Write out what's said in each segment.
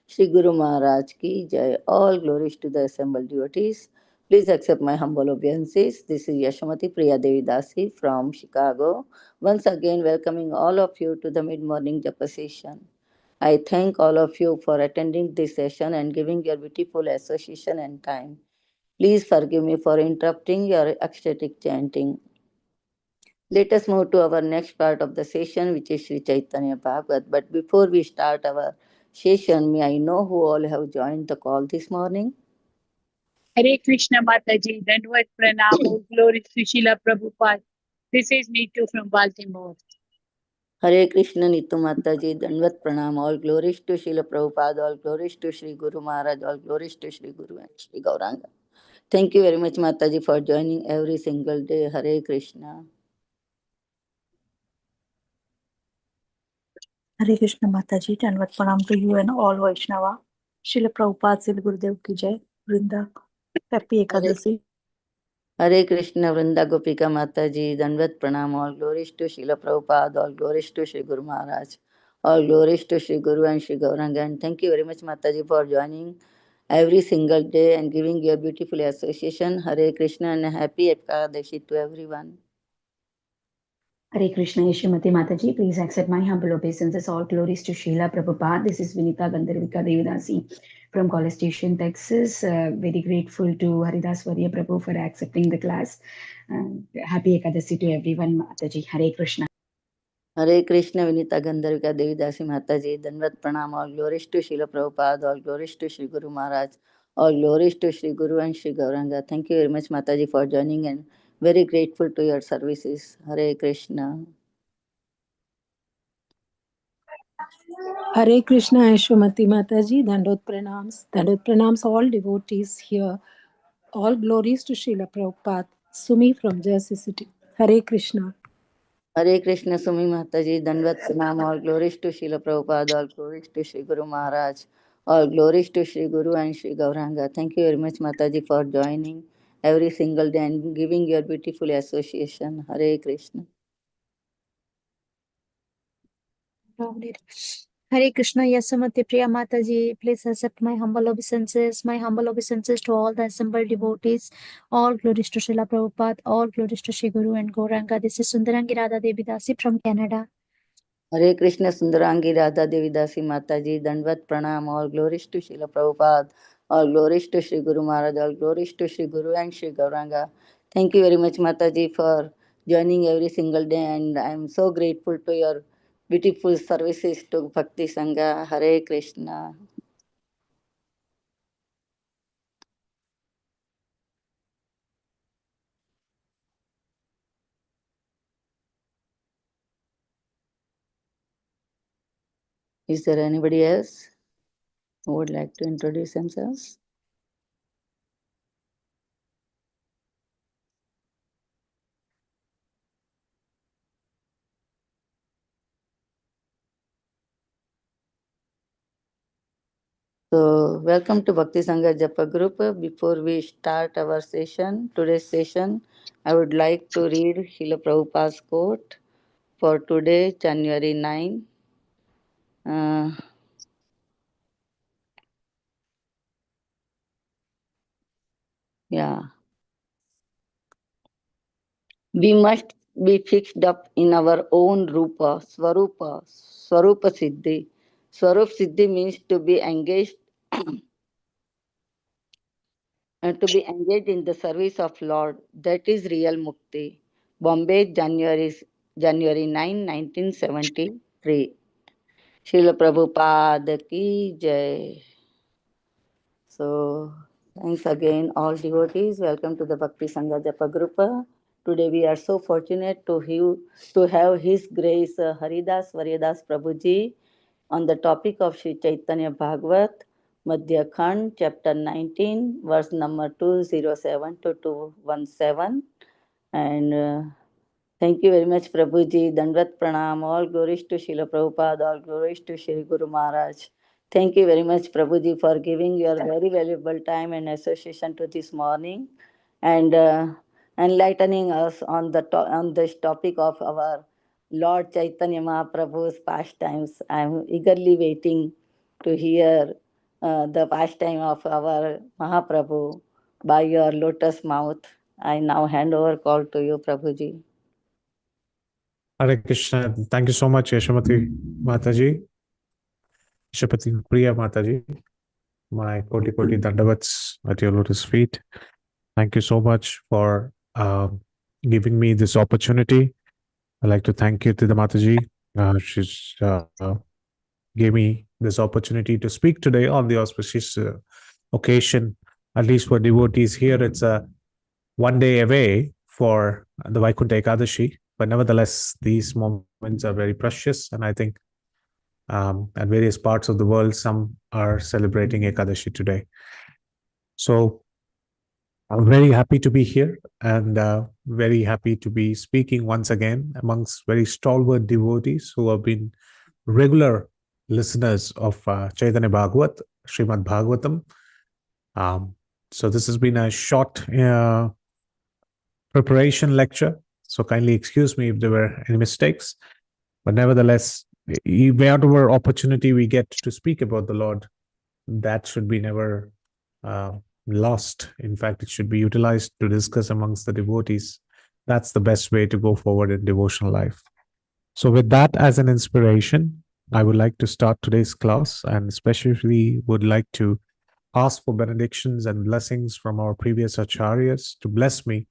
Shri Guru Maharaj ki Jai. All glories to the assembled devotees. Please accept my humble obeisances. This is Yashamati Priya Devi Dasi from Chicago. Once again, welcoming all of you to the mid-morning japa session. I thank all of you for attending this session and giving your beautiful association and time. Please forgive me for interrupting your ecstatic chanting. Let us move to our next part of the session, which is Sri Chaitanya Bhagavat. But before we start our session, may I know who all have joined the call this morning? Hare Krishna Mataji, Dandvat Pranam, all glory to Srila Prabhupada. This is Neetu from Baltimore. Hare Krishna Nitu Mataji, Danvat Pranam, all glories to Srila Prabhupada, all glories to Sri Guru Maharaj, all glories to Sri Guru and Sri Gauranga. Thank you very much, Mataji, for joining every single day. Hare Krishna. Hare Krishna Mataji, Danvat Pranam to you and all Vaishnava. Srila Prabhupada, Srila Gurudev ki Jai, Vrinda, Happy Ekadasi. Hare Krishna Vrinda Gopika Mataji, Danvat Pranam, all glories to Srila Prabhupada, all glories to Sri Guru Maharaj, all glories to Sri Guru and Sri Gauranga. And thank you very much, Mataji, for joining every single day and giving your beautiful association. Hare Krishna and happy Ekadashi to everyone. Hare Krishna, Yeshimati Mataji. Please accept my humble obeisances. All glories to Srila Prabhupada. This is Vinita Gandharvika Devidasi from College Station, Texas. Very grateful to Haridas Varya Prabhu for accepting the class. Happy Ekadasi to everyone, Mataji. Hare Krishna. Hare Krishna Vinita Gandharvika Devidasi Mataji, Danvat Pranam, all glories to Srila Prabhupada, all glories to Sri Guru Maharaj, all glories to Sri Guru and Sri Gauranga. Thank you very much, Mataji, for joining and very grateful to your services. Hare Krishna. Hare Krishna, Ashwamati Mataji, Dandot Pranams, all devotees here. All glories to Srila Prabhupada. Sumi from Jersey City. Hare Krishna. Hare Krishna Sumi Mataji, Danvat Pranam, all glories to Srila Prabhupada, all glories to Sri Guru Maharaj, all glories to Sri Guru and Sri Gauranga. Thank you very much, Mataji, for joining every single day and giving your beautiful association. Hare Krishna. Hare Krishna, Yasamati Priya Mataji, please accept my humble obeisances. My humble obeisances to all the assembled devotees. All glories to Srila Prabhupada, all glories to Shri Guru and Gauranga. This is Sundarangi Radha Devi Dasi from Canada. Hare Krishna Sundarangi Radha Devi Dasi Mataji, Dandvat Pranam, all glories to Srila Prabhupada, all glories to Sri Guru Maharaj, all glories to Sri Guru and Sri Gauranga. Thank you very much, Mataji, for joining every single day, and I am so grateful to your beautiful services to Bhakti Sangha. Hare Krishna. Is there anybody else who would like to introduce themselves? So, welcome to Bhakti Sangha Japa Group. Before we start our session, today's session, I would like to read Srila Prabhupada's quote for today, January 9. Yeah. We must be fixed up in our own Rupa, Swarupa Siddhi. Swarup Siddhi means to be engaged and to be engaged in the service of Lord. That is real mukti. Bombay, January 9, 1973. Srila Prabhupada ki Jai. So, thanks again, all devotees. Welcome to the Bhakti Sangha Japa Group. Today we are so fortunate to have His Grace Haridas Varyadas Prabhuji on the topic of Sri Chaitanya Bhagavat, Madhya Khand, chapter 19, verse number 207 to 217. And thank you very much, Prabhuji. Dandvat Pranam. All glories to Srila Prabhupada. All glories to Sri Guru Maharaj. Thank you very much, Prabhuji, for giving your very valuable time and association to this morning and enlightening us on on this topic of our Lord Chaitanya Mahaprabhu's pastimes. I am eagerly waiting to hear the pastime of our Mahaprabhu by your lotus mouth. I now hand over call to you, Prabhuji. Hare Krishna. Thank you so much, Yashamati Mataji, Yashapati Priya Mataji. My koti koti dandavats at your lotus feet. Thank you so much for giving me this opportunity. I'd like to thank you to the Mataji. She's gave me this opportunity to speak today on the auspicious occasion. At least for devotees here, it's one day away for the Vaikuntha Ekadashi. But nevertheless, these moments are very precious. And I think at various parts of the world, some are celebrating Ekadashi today. So I'm very happy to be here and very happy to be speaking once again amongst very stalwart devotees who have been regular listeners of Chaitanya Bhagavat, Srimad Bhagavatam. So this has been a short preparation lecture. So kindly excuse me if there were any mistakes. But nevertheless, whatever opportunity we get to speak about the Lord, that should be never lost. In fact, it should be utilized to discuss amongst the devotees. That's the best way to go forward in devotional life. So with that as an inspiration, I would like to start today's class, and especially would like to ask for benedictions and blessings from our previous acharyas to bless me,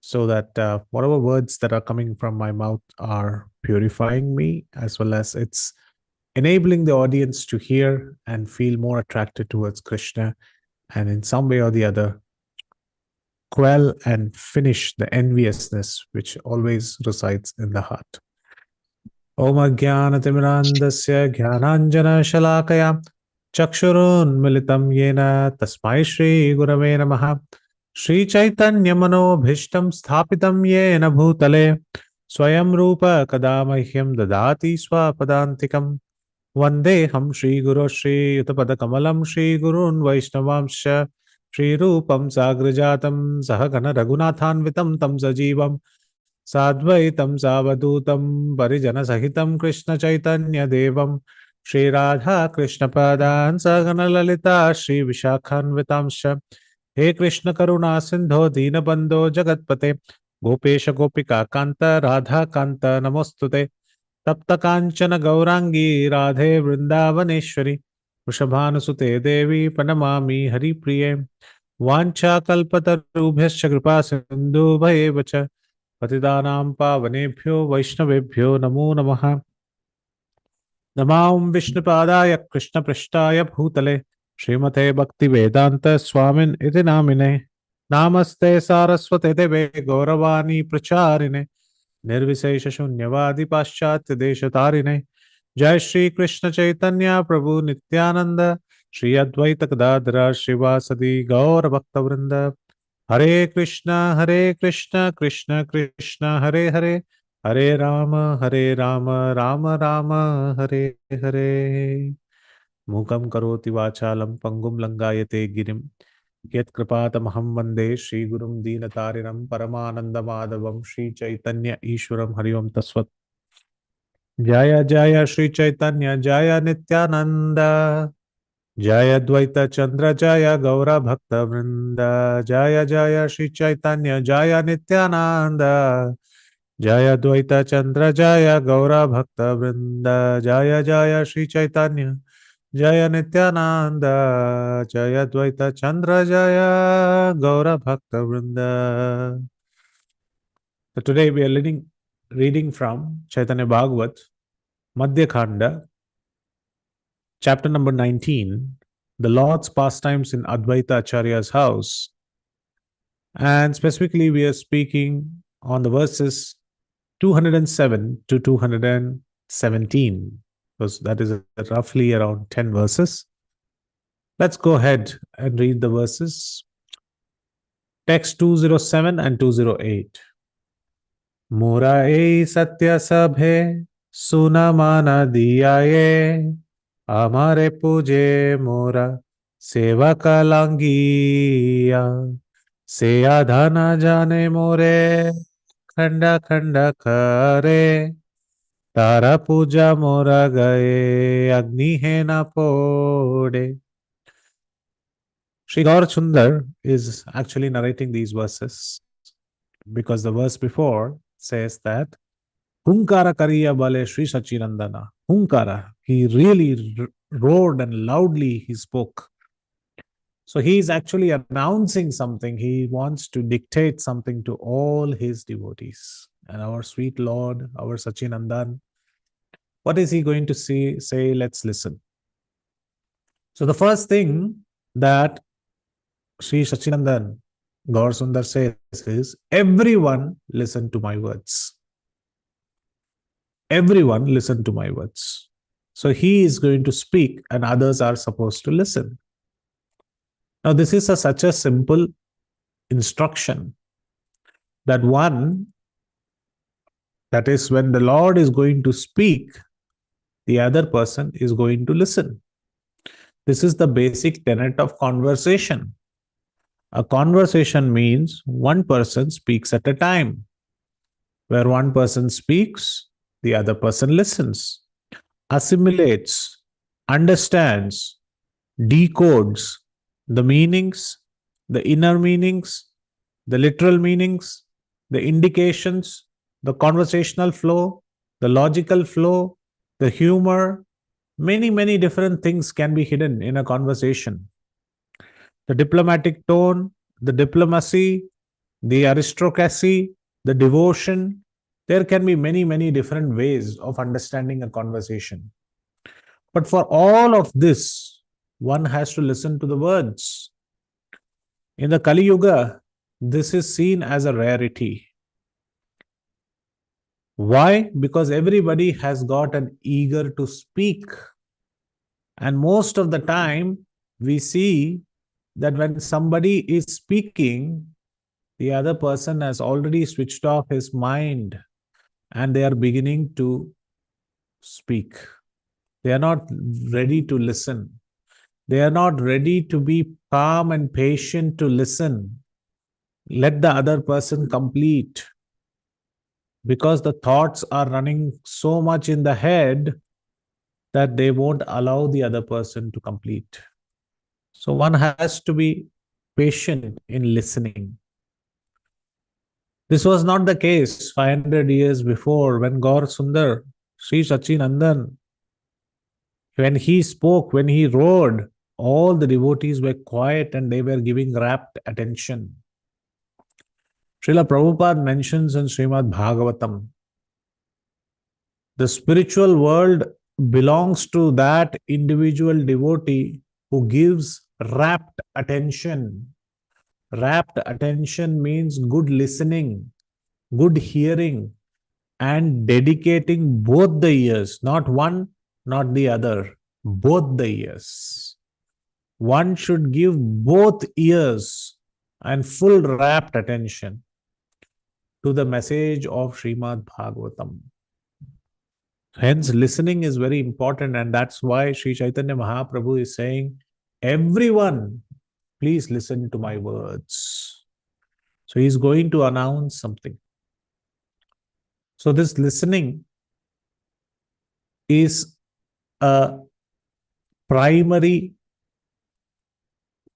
so that whatever words that are coming from my mouth are purifying me, as well as it's enabling the audience to hear and feel more attracted towards Krishna, and in some way or the other, quell and finish the enviousness which always resides in the heart. Om Ajnanatimirandasya Jnananjana Chakshurunmilitam Yena Tasmai Shri Gurave Namaha. Shri Chaitanya Manobhishtam Sthapitam Yena Bhutale Swayam Rupa Kadamahyam Dadati Swapadantikam Vandeham Shri Guru Shri Yutapada Kamalam Shri Gurun Vaishnavamsha Shri Rupam Sagrajatam Sahagana Raghunathanvitam Tam Sajivam Sadvaitam Savadutam Parijana Sahitam Krishna Chaitanya Devam Shri Radha Krishna Padan Sagana Lalita Shri Vishakhanvitamsha He Krishna Karuna Sindho Deenabandho Jagatpate Gopesha Gopika Kanta Radha Kanta Namostute Tapta Kanchana Gaurangi Radhe Vrindavaneshwari Vrishabhanusute Devi Panamami Hari Priye Vancha Kalpatarubhyascha Kripa Sindhu Bhayevacha Patidanam Pavanebhyo Vaishnavebhyo Namo Namaha. Namam Vishnupadaya Krishna Prishtaya Bhutale Srimate Bhakti Vedanta Swamin Iti Namine Namaste Saraswate Deve Gauravani Pracharine Nirvisesha Shunyavadi Paschatya Deshatarine Jai Shri Krishna Chaitanya Prabhu Nityananda Shri Advaita Gadadhara Shivasadi Gaura Bhakta Vrinda Hare Krishna Krishna Krishna Hare Hare Hare Rama Rama Rama Hare Hare. Mukam karoti vachalam pangum langayate girim Yat kripatamaham vande Shri Gurum Deenatarinam Paramananda Madhavam Shri Chaitanya Ishwaram Hariom Tasvat. Jaya Jaya Shri Chaitanya Jaya Nityananda Jaya Dvaita Chandra Jaya Gaura Bhakta Vrinda Jaya Jaya Shri Chaitanya Jaya Nityananda Jaya Dvaita Chandra Jaya Gaura Bhakta Vrinda Jaya Jaya Shri Chaitanya Jaya Nityananda Jaya Dvaita Chandra Jaya Gaura Bhakta Vrinda. So today we are reading from Chaitanya Bhagavat, Madhya Khanda, chapter number 19, the Lord's pastimes in Advaita Acharya's house. And specifically, we are speaking on the verses 207 to 217, because that is roughly around 10 verses. Let's go ahead and read the verses. Text 207 and 208. Mora e satya sabhe sunamana diyaye amare puje mora seva kalangiya se adhana jane more khanda khanda kare tara puja mora gaye agni he na pode. Sri Gaur Sundar is actually narrating these verses because the verse before says that Hunkara Kariya Bale Sri Sachinandana. Hunkara. He really roared and loudly he spoke. So he is actually announcing something. He wants to dictate something to all his devotees. And our sweet Lord, our Sachinandan, what is he going to say? Let's listen. So the first thing that Sri Sachinandan Gaur Sundar says is, everyone listen to my words. Everyone listen to my words. So he is going to speak and others are supposed to listen. Now this is such a simple instruction that is when the Lord is going to speak, the other person is going to listen. This is the basic tenet of conversation. A conversation means one person speaks at a time. Where one person speaks, the other person listens, assimilates, understands, decodes the meanings, the inner meanings, the literal meanings, the indications, the conversational flow, the logical flow, the humor. Many different things can be hidden in a conversation. The diplomatic tone, the diplomacy, the aristocracy, the devotion. There can be many different ways of understanding a conversation. But for all of this, one has to listen to the words. In the Kali Yuga, this is seen as a rarity. Why? Because everybody has got an eager to speak. And most of the time, we see that when somebody is speaking, the other person has already switched off his mind and they are beginning to speak. They are not ready to listen. They are not ready to be calm and patient to listen. Let the other person complete. Because the thoughts are running so much in the head that they won't allow the other person to complete. So one has to be patient in listening. This was not the case 500 years before when Gaur Sundar, Sri Sachinandan, when he spoke, when he roared, all the devotees were quiet and they were giving rapt attention. Srila Prabhupada mentions in Srimad Bhagavatam, the spiritual world belongs to that individual devotee who gives rapt attention. Rapt attention means good listening, good hearing, and dedicating both the ears, not one, not the other, both the ears. One should give both ears and full rapt attention to the message of Srimad Bhagavatam. Hence, listening is very important, and that's why Sri Chaitanya Mahaprabhu is saying, everyone, please listen to my words. So he's going to announce something. So this listening is a primary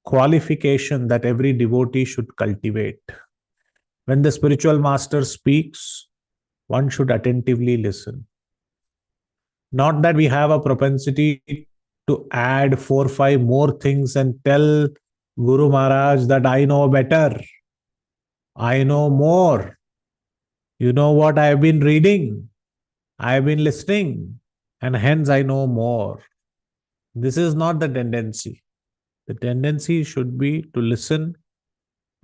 qualification that every devotee should cultivate. When the spiritual master speaks, one should attentively listen. Not that we have a propensity to add 4 or 5 more things and tell Guru Maharaj that I know better. I know more. You know what I have been reading? I have been listening, and hence I know more. This is not the tendency. The tendency should be to listen,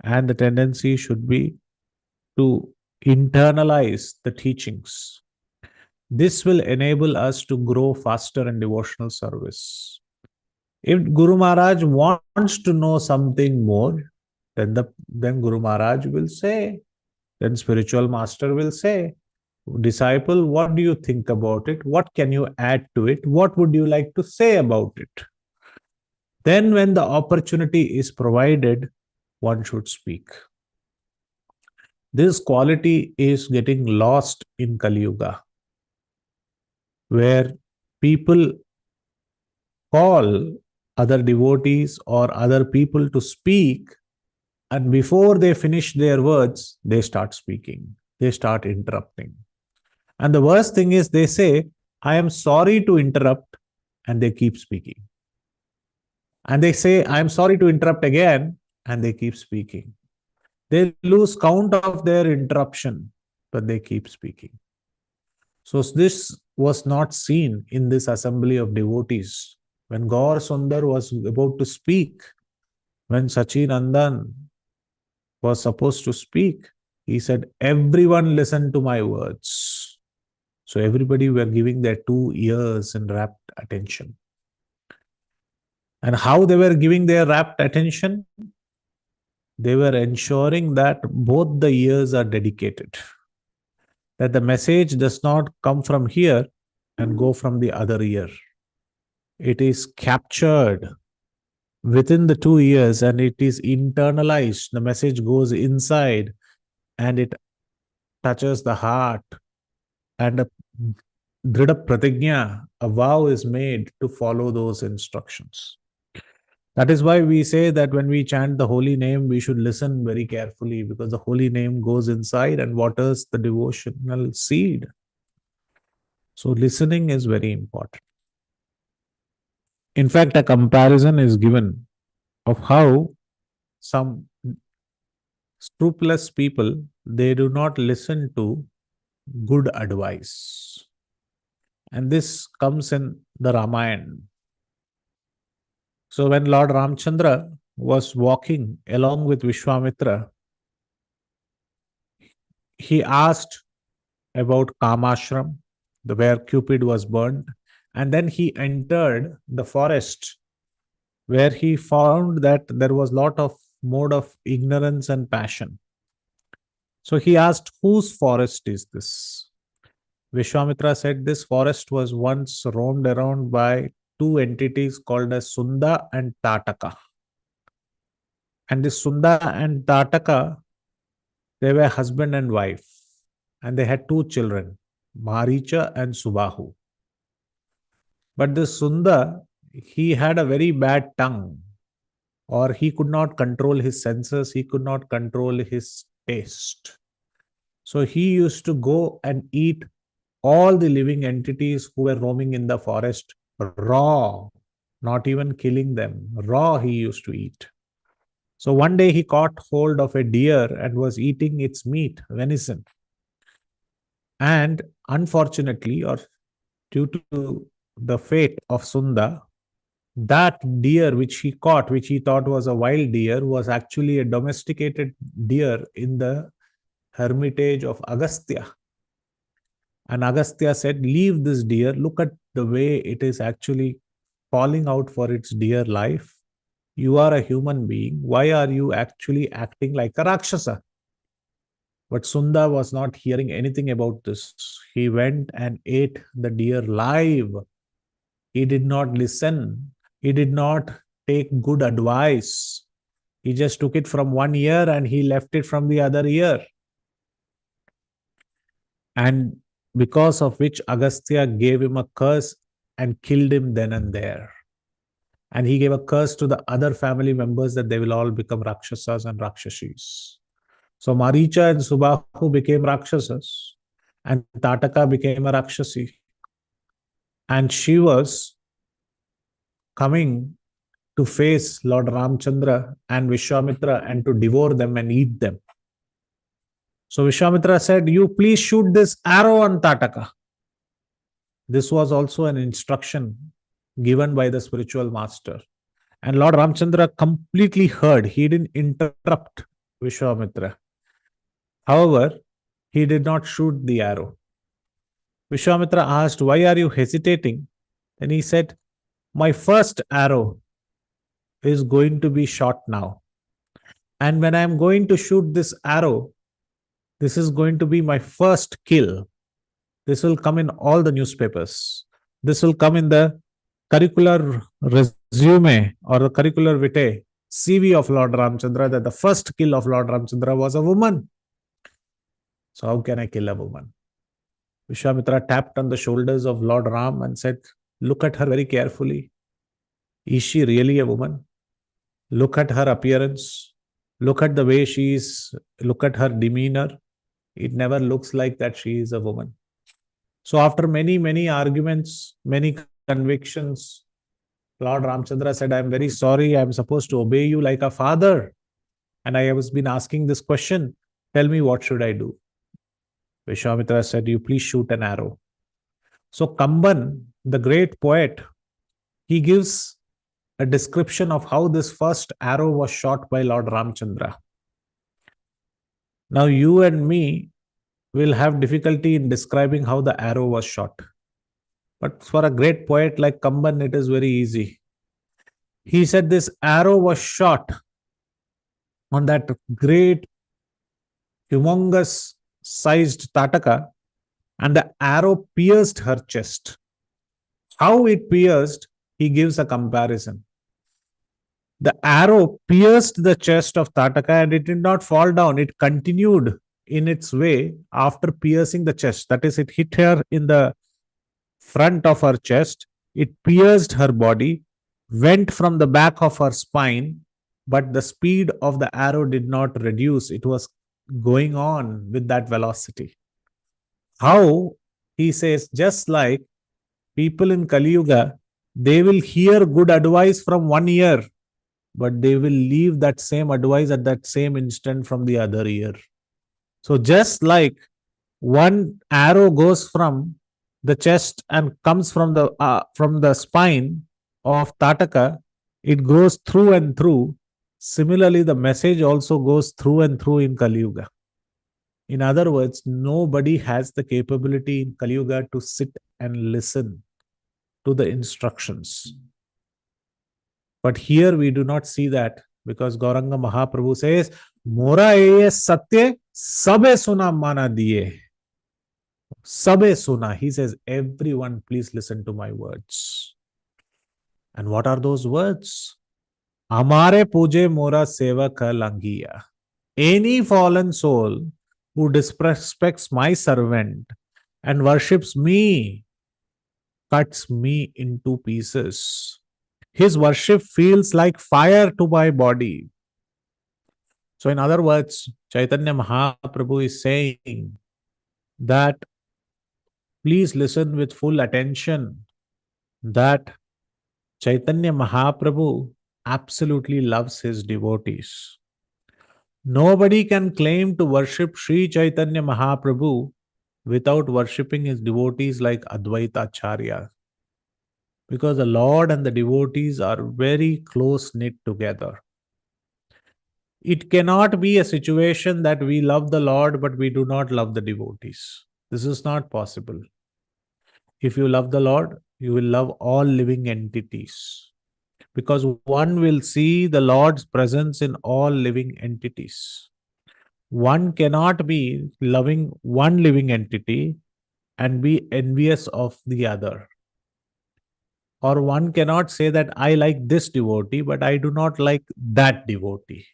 and the tendency should be to internalize the teachings. This will enable us to grow faster in devotional service. If Guru Maharaj wants to know something more, then Guru Maharaj will say, then spiritual master will say, disciple, what do you think about it? What can you add to it? What would you like to say about it? Then when the opportunity is provided, one should speak. This quality is getting lost in Kali Yuga, where people call other devotees or other people to speak, and before they finish their words, they start speaking. They start interrupting. And the worst thing is they say, I am sorry to interrupt, and they keep speaking. And they say, I am sorry to interrupt again, and they keep speaking. They lose count of their interruption, but they keep speaking. So this was not seen in this assembly of devotees. When Gaur Sundar was about to speak, when Sachinandan was supposed to speak, he said, everyone listen to my words. So everybody were giving their 2 ears in rapt attention. And how they were giving their rapt attention? They were ensuring that both the ears are dedicated, that the message does not come from here and go from the other ear. It is captured within the 2 ears and it is internalized. The message goes inside and it touches the heart, and a dhrida pratignya, a vow is made to follow those instructions. That is why we say that when we chant the holy name, we should listen very carefully, because the holy name goes inside and waters the devotional seed. So listening is very important. In fact, a comparison is given of how some scrupulous people, they do not listen to good advice. And this comes in the Ramayana. So when Lord Ramchandra was walking along with Vishwamitra, he asked about Kamashram, where Cupid was burned, and then he entered the forest where he found that there was a lot of mode of ignorance and passion. So he asked, whose forest is this? Vishwamitra said this forest was once roamed around by 2 entities called as Sunda and Tataka. And this Sunda and Tataka, they were husband and wife. And they had 2 children, Maricha and Subahu. But this Sunda, he had a very bad tongue, or he could not control his senses, he could not control his taste. So he used to go and eat all the living entities who were roaming in the forest raw, not even killing them. Raw he used to eat. So one day he caught hold of a deer and was eating its meat, venison. And unfortunately, or due to the fate of Sunda, that deer which he caught, which he thought was a wild deer, was actually a domesticated deer in the hermitage of Agastya. And Agastya said, leave this deer, look at the way it is actually calling out for its dear life. You are a human being. Why are you actually acting like a Rakshasa? But Sunda was not hearing anything about this. He went and ate the deer live. He did not listen. He did not take good advice. He just took it from one ear and he left it from the other ear. And because of which Agastya gave him a curse and killed him then and there. And he gave a curse to the other family members that they will all become Rakshasas and Rakshashis. So Maricha and Subahu became Rakshasas, and Tataka became a Rakshasi. And she was coming to face Lord Ramchandra and Vishwamitra and to devour them and eat them. So Vishwamitra said, you please shoot this arrow on Tataka. This was also an instruction given by the spiritual master. And Lord Ramchandra completely heard. He didn't interrupt Vishwamitra. However, he did not shoot the arrow. Vishwamitra asked, why are you hesitating? And he said, my first arrow is going to be shot now. And when I am going to shoot this arrow, this is going to be my first kill. This will come in all the newspapers. This will come in the curricular resume or the curricular vitae, CV of Lord Ramchandra, that the first kill of Lord Ramchandra was a woman. So how can I kill a woman? Vishwamitra tapped on the shoulders of Lord Ram and said, look at her very carefully. Is she really a woman? Look at her appearance. Look at the way she is. Look at her demeanor. It never looks like that she is a woman. So after many, many arguments, many convictions, Lord Ramchandra said, I'm very sorry. I'm supposed to obey you like a father. And I have been asking this question. Tell me, what should I do? Vishwamitra said, you please shoot an arrow. So Kamban, the great poet, he gives a description of how this first arrow was shot by Lord Ramchandra. Now you and me will have difficulty in describing how the arrow was shot. But for a great poet like Kamban, it is very easy. He said this arrow was shot on that great, humongous sized Tataka, and the arrow pierced her chest. How it pierced, he gives a comparison. The arrow pierced the chest of Tataka and it did not fall down. It continued in its way after piercing the chest. That is, it hit her in the front of her chest. It pierced her body, went from the back of her spine, but the speed of the arrow did not reduce. It was going on with that velocity. How? He says, just like people in Kali Yuga, they will hear good advice from one ear, but they will leave that same advice at that same instant from the other ear. So just like one arrow goes from the chest and comes from the spine of Tataka, it goes through and through. Similarly, the message also goes through and through in Kali Yuga. In other words, nobody has the capability in Kali Yuga to sit and listen to the instructions. But here we do not see that, because Gauranga Mahaprabhu says, Mora ye satya sabe suna mana diye. Sabe suna. He says, everyone please listen to my words. And what are those words? Amare puje mora seva ka langiya. Any fallen soul who disrespects my servant and worships me cuts me into pieces. His worship feels like fire to my body. So in other words, Chaitanya Mahaprabhu is saying that please listen with full attention, that Chaitanya Mahaprabhu absolutely loves his devotees. Nobody can claim to worship Sri Chaitanya Mahaprabhu without worshipping his devotees like Advaita Acharya. Because the Lord and the devotees are very close knit together. It cannot be a situation that we love the Lord but we do not love the devotees. This is not possible. If you love the Lord, you will love all living entities. Because one will see the Lord's presence in all living entities. One cannot be loving one living entity and be envious of the other. Or one cannot say that I like this devotee, but I do not like that devotee.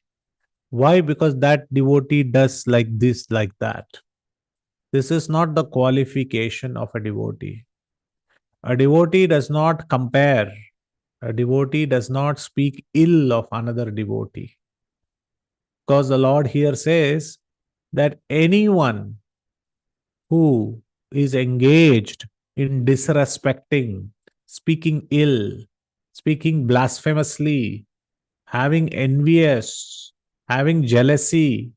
Why? Because that devotee does like this, like that. This is not the qualification of a devotee. A devotee does not compare. A devotee does not speak ill of another devotee. Because the Lord here says that anyone who is engaged in disrespecting, speaking ill, speaking blasphemously, having envious, having jealousy,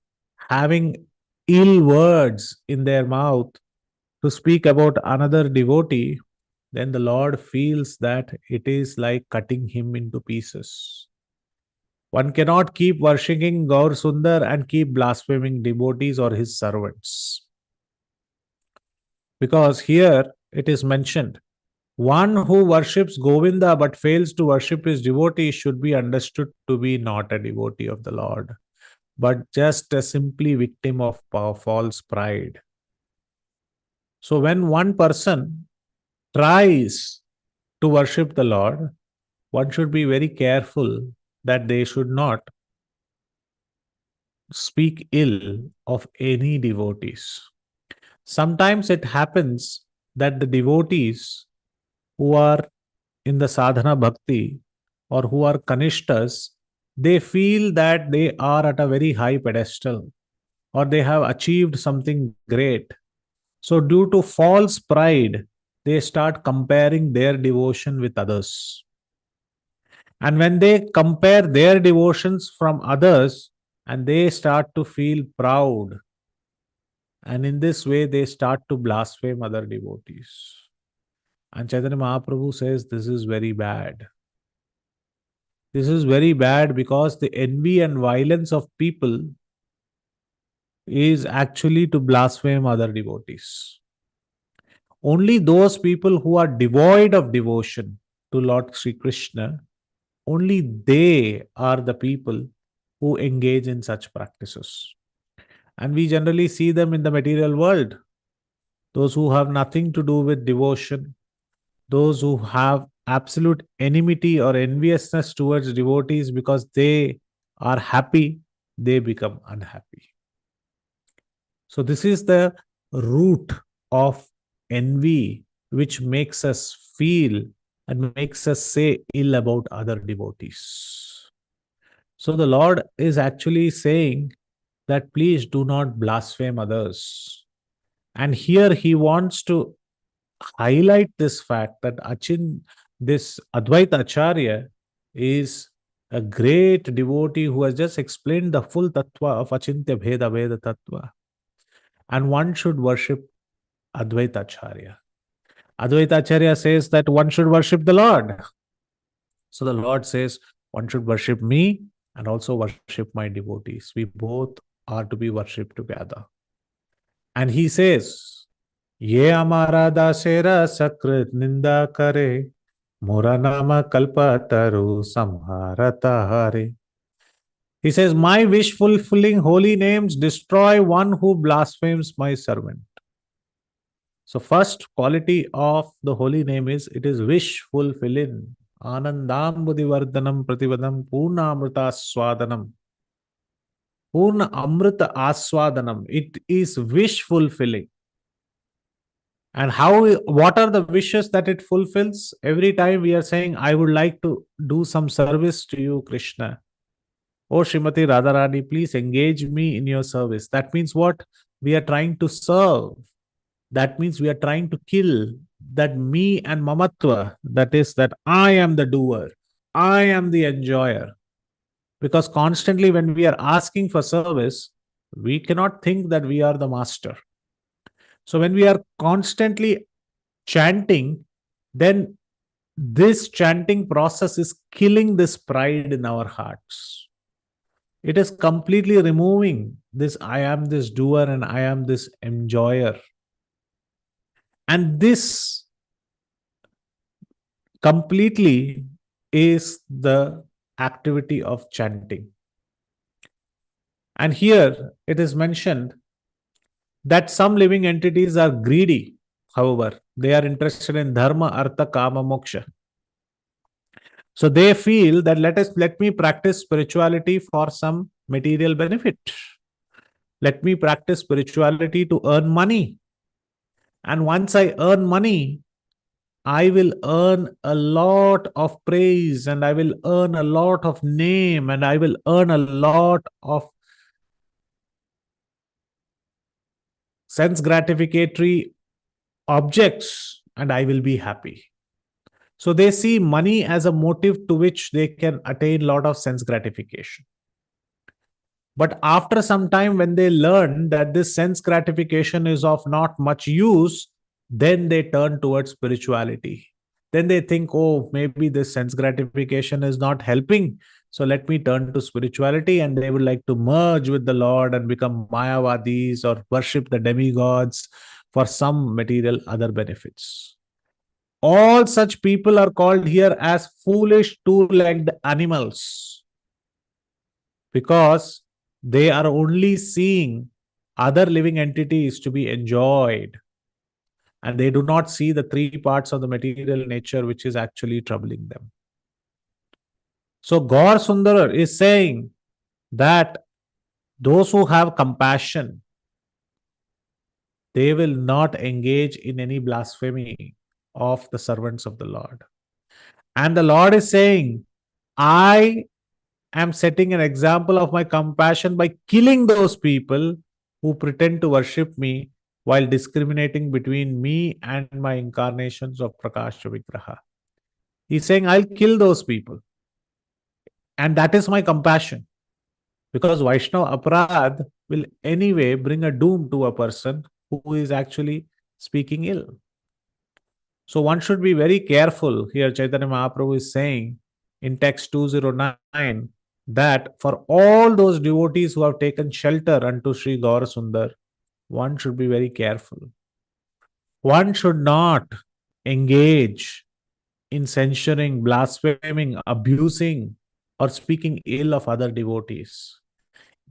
having ill words in their mouth to speak about another devotee, then the Lord feels that it is like cutting him into pieces. One cannot keep worshipping Gaur Sundar and keep blaspheming devotees or his servants. Because here it is mentioned, one who worships Govinda but fails to worship his devotee should be understood to be not a devotee of the Lord, but just a simply victim of false pride. So when one person tries to worship the Lord, one should be very careful that they should not speak ill of any devotees. Sometimes it happens that the devotees who are in the sadhana bhakti, or who are Kanishtas, they feel that they are at a very high pedestal or they have achieved something great. So, due to false pride, they start comparing their devotion with others. And when they compare their devotions from others, and they start to feel proud, and in this way, they start to blaspheme other devotees. And Chaitanya Mahaprabhu says this is very bad. This is very bad because the envy and violence of people is actually to blaspheme other devotees. Only those people who are devoid of devotion to Lord Sri Krishna, only they are the people who engage in such practices. And we generally see them in the material world. Those who have nothing to do with devotion, those who have absolute enmity or enviousness towards devotees because they are happy, they become unhappy. So, this is the root of envy, which makes us feel and makes us say ill about other devotees. So, the Lord is actually saying that please do not blaspheme others. And here he wants to highlight this fact that this Advaita Acharya is a great devotee who has just explained the full tattva of Achintya Bheda Veda Tattva. And one should worship Advaita Acharya. Advaita Acharya says that one should worship the Lord. So the Lord says one should worship me and also worship my devotees. We both are to be worshipped together. And he says, Ye amara dasera sakrit ninda kare, Muranama kalpataru samharata hare. He says, my wish fulfilling holy names destroy one who blasphemes my servant. So, first quality of the holy name is it is wish fulfilling. Anandam buddhivardhanam prativadam purna amrita swadanam. Purna amrita aswadanam. It is wish fulfilling. And what are the wishes that it fulfills? Every time we are saying, I would like to do some service to you, Krishna. Oh, Srimati Radharani, please engage me in your service. That means what? We are trying to serve. That means we are trying to kill that me and mamatva. That is that I am the doer. I am the enjoyer. Because constantly when we are asking for service, we cannot think that we are the master. So when we are constantly chanting, then this chanting process is killing this pride in our hearts. It is completely removing this I am this doer and I am this enjoyer. And this completely is the activity of chanting. And here it is mentioned that some living entities are greedy. However, they are interested in dharma, artha, kama, moksha. So they feel that let me practice spirituality for some material benefit. Let me practice spirituality to earn money. And once I earn money, I will earn a lot of praise and I will earn a lot of name and I will earn a lot of sense gratificatory objects and I will be happy. So they see money as a motive to which they can attain a lot of sense gratification. But after some time, when they learn that this sense gratification is of not much use, then they turn towards spirituality. Then they think, oh, maybe this sense gratification is not helping. So let me turn to spirituality, and they would like to merge with the Lord and become Mayavadis or worship the demigods for some material other benefits. All such people are called here as foolish two-legged animals because they are only seeing other living entities to be enjoyed and they do not see the three parts of the material nature which is actually troubling them. So Gaur Sundarar is saying that those who have compassion, they will not engage in any blasphemy of the servants of the Lord. And the Lord is saying I am setting an example of my compassion by killing those people who pretend to worship me while discriminating between me and my incarnations of Prakasha Vigraha. He's saying, I'll kill those people. And that is my compassion. Because Vaishnava Aparad will anyway bring a doom to a person who is actually speaking ill. So one should be very careful. Here Chaitanya Mahaprabhu is saying in text 209 that for all those devotees who have taken shelter unto Sri Gaura Sundar, one should be very careful. One should not engage in censuring, blaspheming, abusing, or speaking ill of other devotees.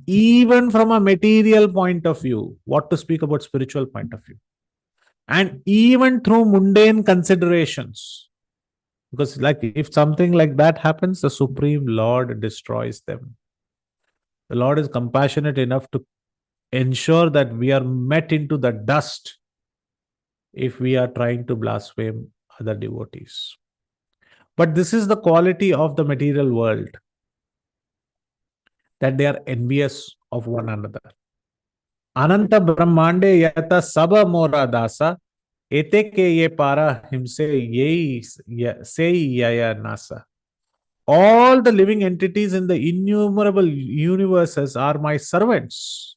Even from a material point of view, what to speak about spiritual point of view. And even through mundane considerations. Because like if something like that happens, the Supreme Lord destroys them. The Lord is compassionate enough to ensure that we are met into the dust if we are trying to blaspheme other devotees. But this is the quality of the material world, that they are envious of one another. Ananta Brahmande yata saba mora dasa, ete ke ye para himse ye se yaya nasa. All the living entities in the innumerable universes are my servants.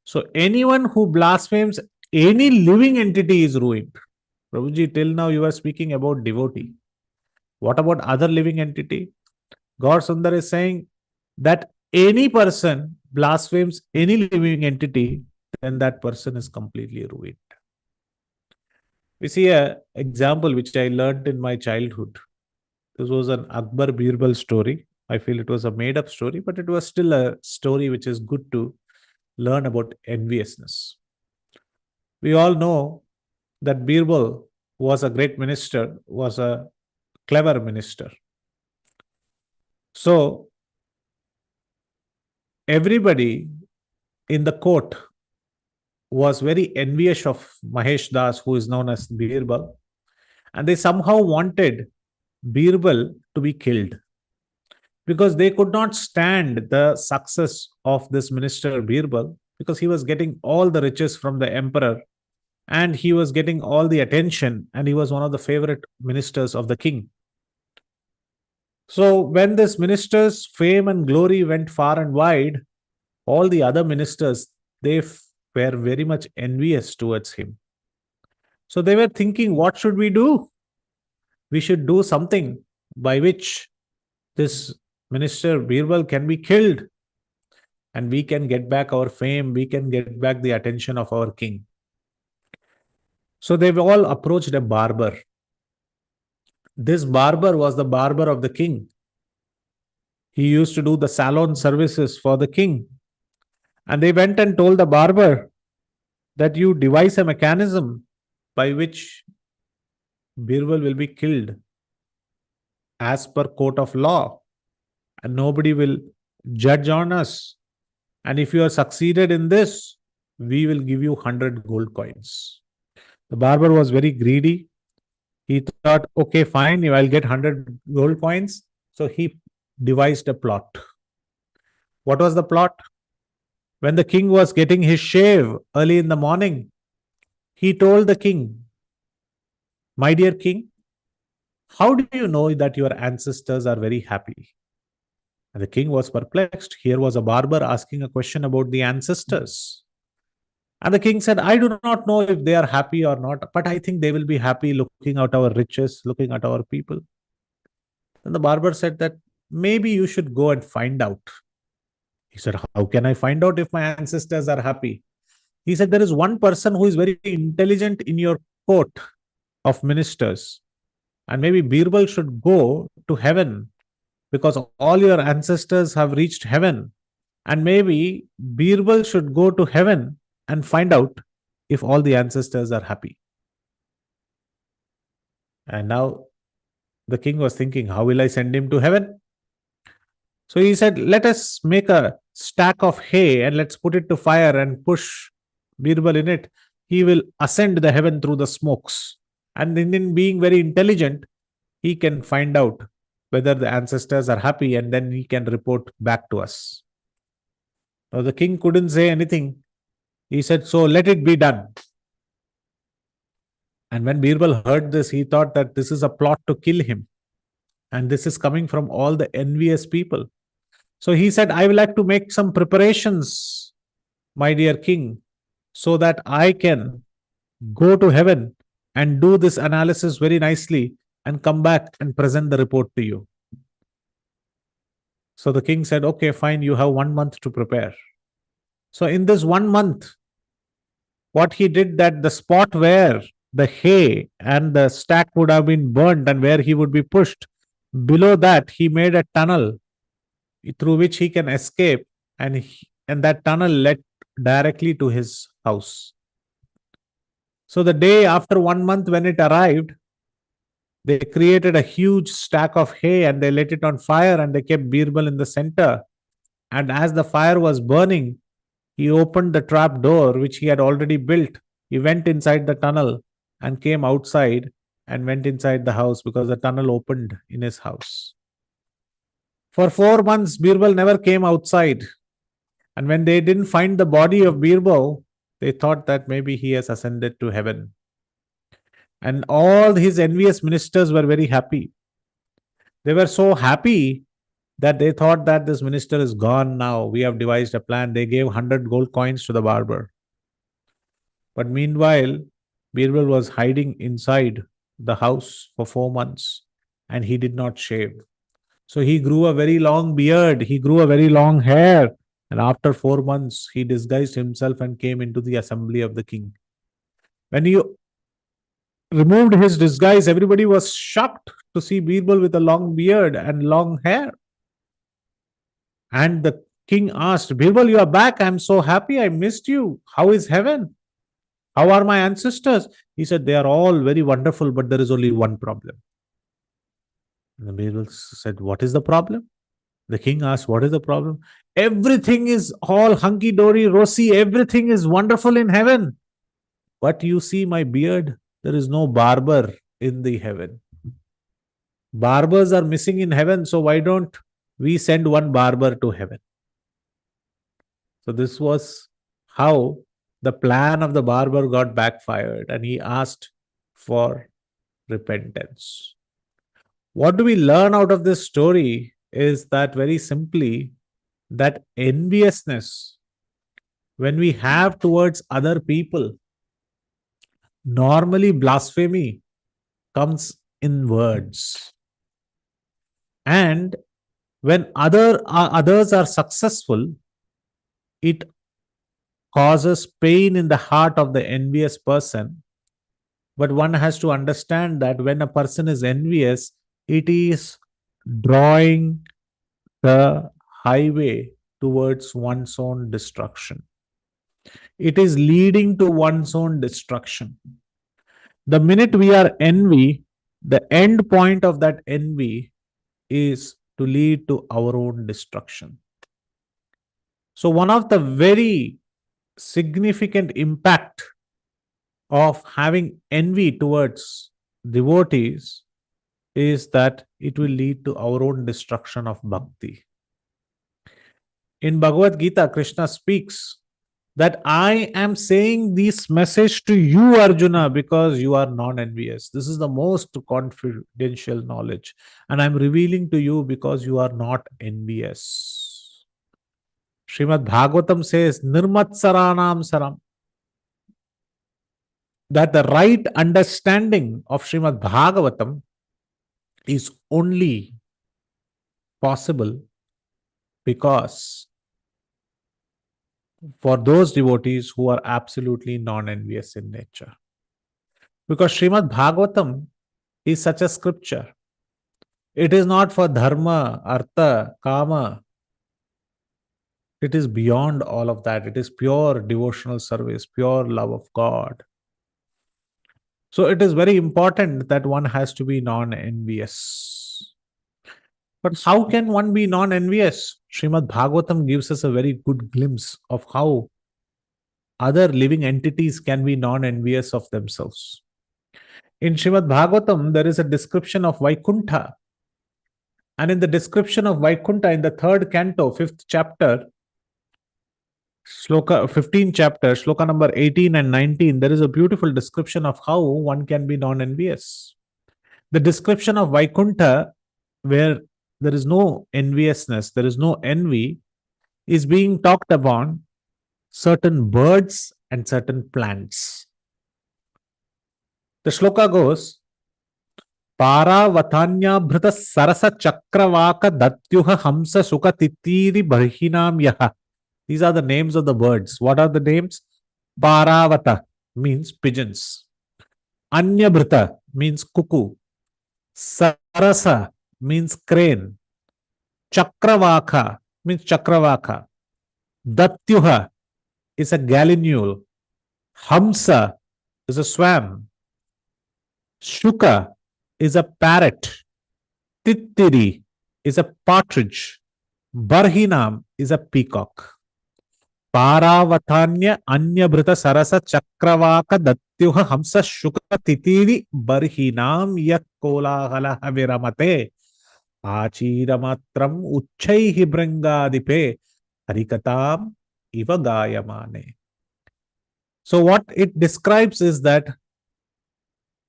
So anyone who blasphemes any living entity is ruined. Prabhuji, till now you are speaking about devotee. What about other living entity? God Sundar is saying that any person blasphemes any living entity, then that person is completely ruined. We see an example which I learned in my childhood. This was an Akbar Birbal story. I feel it was a made up story, but it was still a story which is good to learn about enviousness. We all know that Birbal was a great minister, was a clever minister. So, everybody in the court was very envious of Mahesh Das, who is known as Birbal, and they somehow wanted Birbal to be killed because they could not stand the success of this minister Birbal, because he was getting all the riches from the emperor and he was getting all the attention, and he was one of the favorite ministers of the king. So when this minister's fame and glory went far and wide, all the other ministers, they were very much envious towards him. So they were thinking, what should we do? We should do something by which this minister Birbal can be killed and we can get back our fame, we can get back the attention of our king. So they've all approached a barber. This barber was the barber of the king. He used to do the salon services for the king. And they went and told the barber that you devise a mechanism by which Birbal will be killed as per court of law, and nobody will judge on us. And if you are succeeded in this, we will give you 100 gold coins. The barber was very greedy. He thought, okay, fine, I'll get 100 gold coins. So he devised a plot. What was the plot? When the king was getting his shave early in the morning, he told the king, my dear king, how do you know that your ancestors are very happy? And the king was perplexed. Here was a barber asking a question about the ancestors. And the king said, I do not know if they are happy or not, but I think they will be happy looking at our riches, looking at our people. Then the barber said that maybe you should go and find out. He said, how can I find out if my ancestors are happy? He said, there is one person who is very intelligent in your court of ministers. And maybe Birbal should go to heaven because all your ancestors have reached heaven. And maybe Birbal should go to heaven and find out if all the ancestors are happy. And now the king was thinking, how will I send him to heaven? So he said, let us make a stack of hay and let's put it to fire and push Birbal in it. He will ascend the heaven through the smokes. And in being very intelligent, he can find out whether the ancestors are happy, and then he can report back to us. Now the king couldn't say anything. He said, so let it be done. And when Birbal heard this, he thought that this is a plot to kill him. And this is coming from all the envious people. So he said, I would like to make some preparations, my dear king, so that I can go to heaven and do this analysis very nicely and come back and present the report to you. So the king said, okay, fine, you have 1 month to prepare. So in this 1 month, what he did, that the spot where the hay and the stack would have been burned and where he would be pushed, below that he made a tunnel through which he can escape, and that tunnel led directly to his house. So the day after 1 month when it arrived, they created a huge stack of hay and they lit it on fire and they kept Birbal in the center. And as the fire was burning, he opened the trap door which he had already built. He went inside the tunnel and came outside and went inside the house because the tunnel opened in his house. For 4 months, Birbal never came outside. And when they didn't find the body of Birbal, they thought that maybe he has ascended to heaven. And all his envious ministers were very happy. They were so happy that they thought that this minister is gone now. We have devised a plan. They gave 100 gold coins to the barber. But meanwhile, Birbal was hiding inside the house for 4 months and he did not shave. So he grew a very long beard, he grew a very long hair, and after 4 months, he disguised himself and came into the assembly of the king. When he removed his disguise, everybody was shocked to see Birbal with a long beard and long hair. And the king asked, Birbal, you are back. I'm so happy. I missed you. How is heaven? How are my ancestors? He said, they are all very wonderful, but there is only one problem. And the Birbal said, what is the problem? The king asked, what is the problem? Everything is all hunky-dory, rosy. Everything is wonderful in heaven. But you see my beard, there is no barber in the heaven. Barbers are missing in heaven, so why don't we send one barber to heaven? So this was how the plan of the barber got backfired, and he asked for repentance. What do we learn out of this story is that very simply, that enviousness, when we have towards other people, normally blasphemy comes in words. And when others are successful, it causes pain in the heart of the envious person. But one has to understand that when a person is envious, it is drawing the highway towards one's own destruction. It is leading to one's own destruction. The minute we are envy, the end point of that envy is to lead to our own destruction. So one of the very significant impact of having envy towards devotees is that it will lead to our own destruction of bhakti. In Bhagavad Gita, Krishna speaks that I am saying this message to you, Arjuna, because you are non-envious. This is the most confidential knowledge. And I'm revealing to you because you are not envious. Srimad Bhagavatam says, Nirmatsaranam Saram. That the right understanding of Srimad Bhagavatam is only possible because for those devotees who are absolutely non-envious in nature. Because Srimad Bhagavatam is such a scripture. It is not for dharma, artha, kama. It is beyond all of that. It is pure devotional service, pure love of God. So it is very important that one has to be non-envious. But how can one be non-envious? Srimad Bhagavatam gives us a very good glimpse of how other living entities can be non-envious of themselves. In Srimad Bhagavatam, there is a description of Vaikuntha. And in the description of Vaikuntha in the 3rd canto, 5th chapter, Shloka 15 chapter, Shloka number 18 and 19, there is a beautiful description of how one can be non-envious. The description of Vaikuntha, where there is no enviousness, there is no envy, is being talked upon certain birds and certain plants. The shloka goes, Paravatanya bhrita sarasa chakravaka datyuha hamsa sukha titiri barhinam yaha. These are the names of the birds. What are the names? Paravata means pigeons. Anyabhrita means cuckoo. Sarasa means crane. Chakravaka means chakravaka. Datyuha is a gallinule. Hamsa is a swan. Shuka is a parrot. Tittiri is a partridge. Barhinam is a peacock. Paravatanya Anyabhrita Sarasa Chakravaka Datyuha Hamsa Shuka Titiri Barhinam Yakola Viramate Achiramatram Uchaihi Brangadipe Harikatam Iva Gayamane. So what it describes is that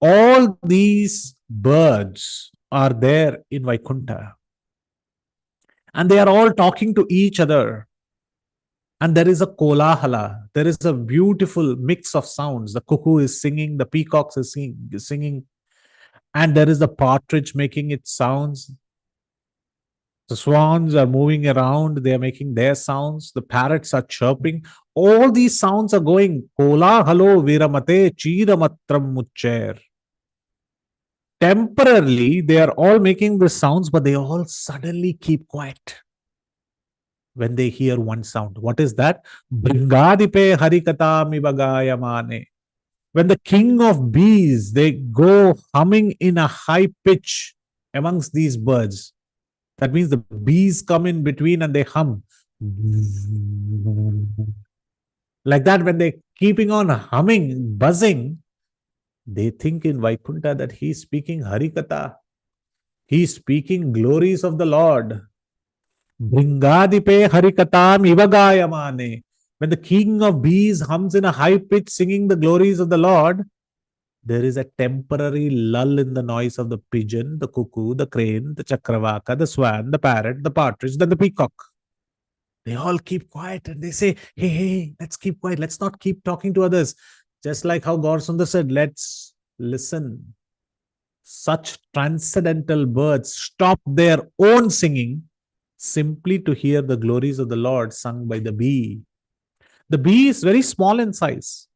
all these birds are there in Vaikuntha. And they are all talking to each other. And there is a kolahala. There is a beautiful mix of sounds. The cuckoo is singing, the peacock is singing, and there is the partridge making its sounds. The swans are moving around, they are making their sounds. The parrots are chirping. All these sounds are going kolahalo viramate chiramatram mucher. Temporarily, they are all making the sounds, but they all suddenly keep quiet when they hear one sound. What is that? Bringadipe harikatami bagayamane. When the king of bees, they go humming in a high pitch amongst these birds. That means the bees come in between and they hum. Like that, when they're keeping on humming, buzzing, they think in Vaikuntha that he's speaking Harikatha. He's speaking glories of the Lord. Bringadipe Harikatam Ivagayamane. When the king of bees hums in a high pitch singing the glories of the Lord, there is a temporary lull in the noise of the pigeon, the cuckoo, the crane, the chakravaka, the swan, the parrot, the partridge, then the peacock. They all keep quiet and they say, hey, let's keep quiet. Let's not keep talking to others. Just like how Gaur Sundar said, let's listen. Such transcendental birds stop their own singing simply to hear the glories of the Lord sung by the bee. The bee is very small in size.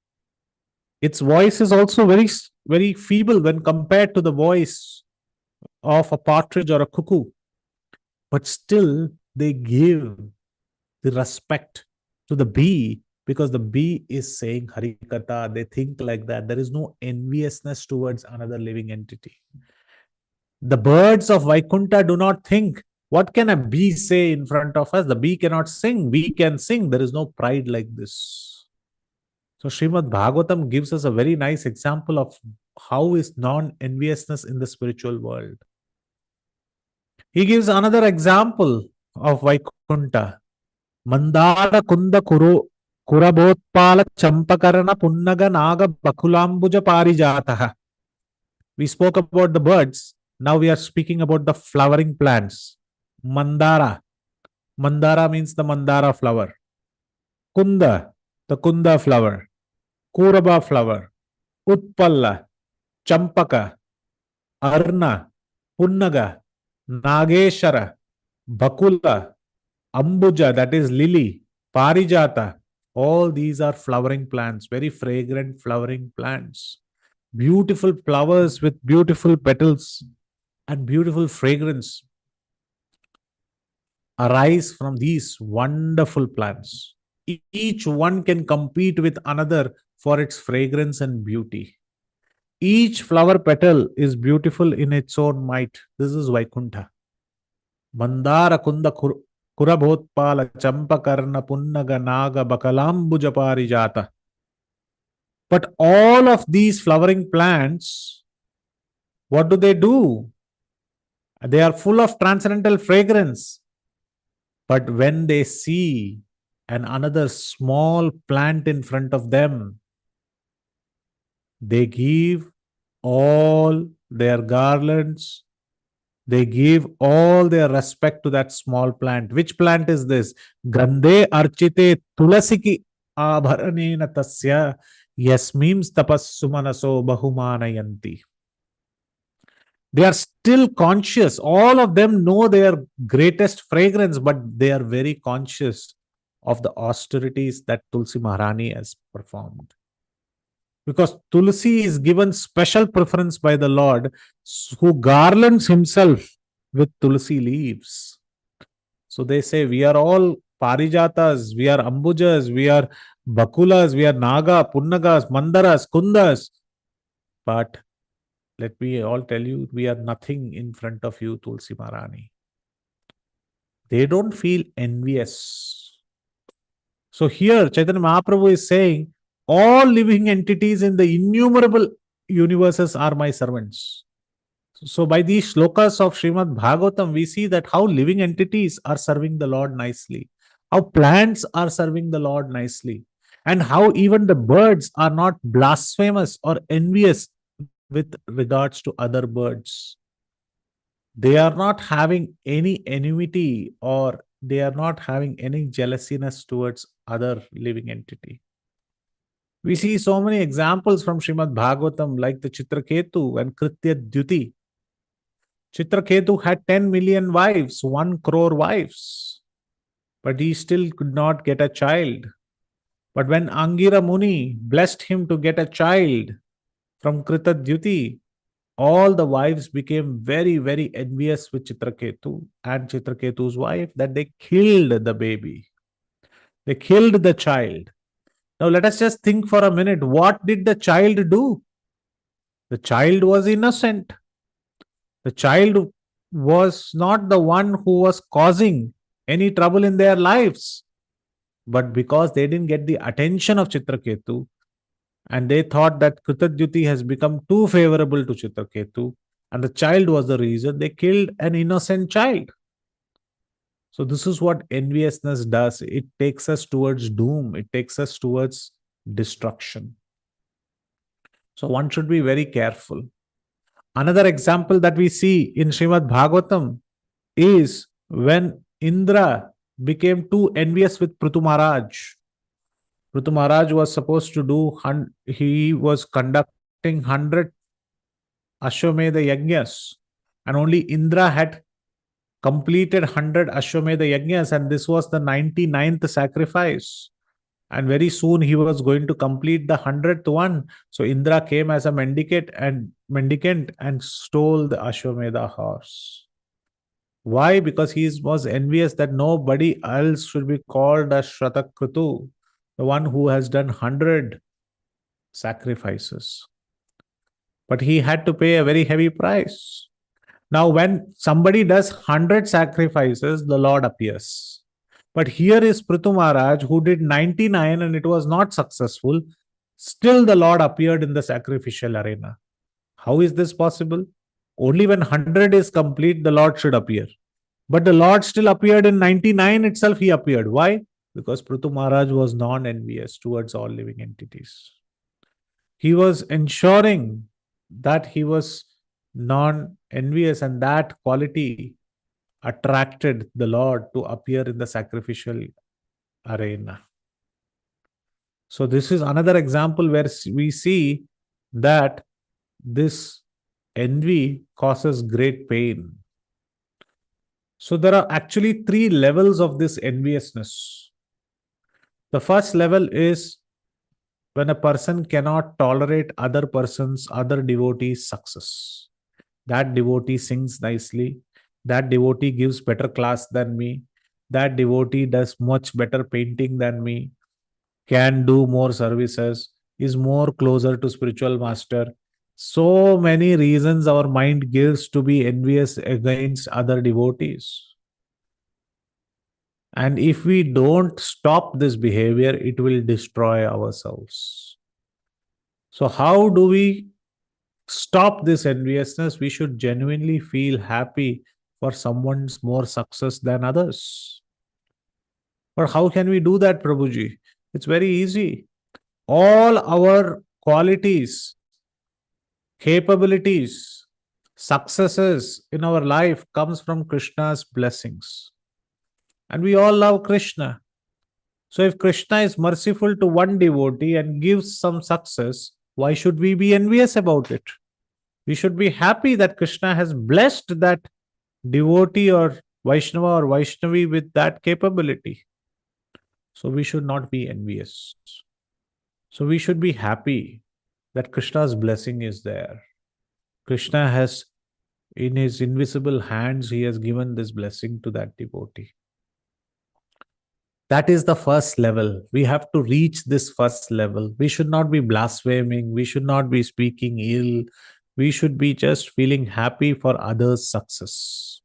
Its voice is also very, very feeble when compared to the voice of a partridge or a cuckoo. But still, they give the respect to the bee because the bee is saying Harikatha. They think like that. There is no enviousness towards another living entity. The birds of Vaikuntha do not think, what can a bee say in front of us? The bee cannot sing. We can sing. There is no pride like this. So Srimad Bhagavatam gives us a very nice example of how is non-enviousness in the spiritual world. He gives another example of Vaikuntha. Mandara Kunda Kurabotpala Champakarana Punnaga Naga Bakulambuja Parijataha. We spoke about the birds. Now we are speaking about the flowering plants. Mandara. Mandara means the mandara flower. Kunda, the kunda flower. Kuraba flower. Utpalla, Champaka, Arna, Punnaga, Nageshara, Bakula, Ambuja, that is lily, Parijata. All these are flowering plants, very fragrant flowering plants. Beautiful flowers with beautiful petals and beautiful fragrance arise from these wonderful plants. Each one can compete with another for its fragrance and beauty. Each flower petal is beautiful in its own might. This is Vaikuntha. Mandara Kunda Kurabhotpala Champakarna Punnaga Naga Bakalambuja Parijata. But all of these flowering plants, what do? They are full of transcendental fragrance. But when they see another small plant in front of them, they give all their garlands, they give all their respect to that small plant. Which plant is this? Gandhe archite tulasiki abharanena tasya yasmims tapassumanaso bahumanayanti. They are still conscious. All of them know their greatest fragrance, but they are very conscious of the austerities that Tulsi Maharani has performed. Because Tulsi is given special preference by the Lord, who garlands himself with Tulsi leaves. So they say, we are all Parijatas, we are Ambujas, we are Bakulas, we are Naga, Punnagas, Mandaras, Kundas. But let me all tell you, we are nothing in front of you, Tulsi Maharani. They don't feel envious. So here, Chaitanya Mahaprabhu is saying, all living entities in the innumerable universes are my servants. So by these shlokas of Srimad Bhagavatam, we see that how living entities are serving the Lord nicely, how plants are serving the Lord nicely, and how even the birds are not blasphemous or envious with regards to other birds. They are not having any enmity or they are not having any jealousiness towards other living entity. We see so many examples from Srimad Bhagavatam like the Chitraketu and Kritya Dyuti. Chitraketu had 10 million wives, 1 crore wives, but he still could not get a child. But when Angira Muni blessed him to get a child from Krita Dyuti, all the wives became very, very envious with Chitraketu and Chitraketu's wife that they killed the baby. They killed the child. Now let us just think for a minute. What did the child do? The child was innocent. The child was not the one who was causing any trouble in their lives. But because they didn't get the attention of Chitraketu, and they thought that Kritadyuti has become too favorable to Chitraketu, and the child was the reason, they killed an innocent child. So this is what enviousness does. It takes us towards doom. It takes us towards destruction. So one should be very careful. Another example that we see in Srimad Bhagavatam is when Indra became too envious with Prithu Maharaj. Prithu Maharaj was supposed to do, he was conducting 100 Ashwamedha Yajnas, and only Indra had completed 100 Ashwamedha Yajnas, and this was the 99th sacrifice. And very soon he was going to complete the 100th one. So Indra came as a mendicant and stole the Ashwamedha horse. Why? Because he was envious that nobody else should be called as Shratakritu, the one who has done 100 sacrifices. But he had to pay a very heavy price. Now, when somebody does 100 sacrifices, the Lord appears. But here is Prithu Maharaj who did 99 and it was not successful. Still, the Lord appeared in the sacrificial arena. How is this possible? Only when 100 is complete, the Lord should appear. But the Lord still appeared in 99 itself, he appeared. Why? Because Prithu Maharaj was non-envious towards all living entities. He was ensuring that he was non-envious, and that quality attracted the Lord to appear in the sacrificial arena. So this is another example where we see that this envy causes great pain. So there are actually 3 levels of this enviousness. The first level is when a person cannot tolerate other devotees' success. That devotee sings nicely. That devotee gives better class than me. That devotee does much better painting than me, can do more services, is more closer to spiritual master. So many reasons our mind gives to be envious against other devotees. And if we don't stop this behavior, it will destroy ourselves. So how do we stop this enviousness. We should genuinely feel happy for someone's more success than others. Or how can we do that, Prabhuji? It's very easy. All our qualities, capabilities, successes in our life comes from Krishna's blessings. And we all love Krishna. So if Krishna is merciful to one devotee and gives some success, why should we be envious about it? We should be happy that Krishna has blessed that devotee or Vaishnava or Vaishnavi with that capability. So we should not be envious. So we should be happy that Krishna's blessing is there. Krishna has, in his invisible hands, he has given this blessing to that devotee. That is the first level. We have to reach this first level. We should not be blaspheming. We should not be speaking ill. We should be just feeling happy for others' success.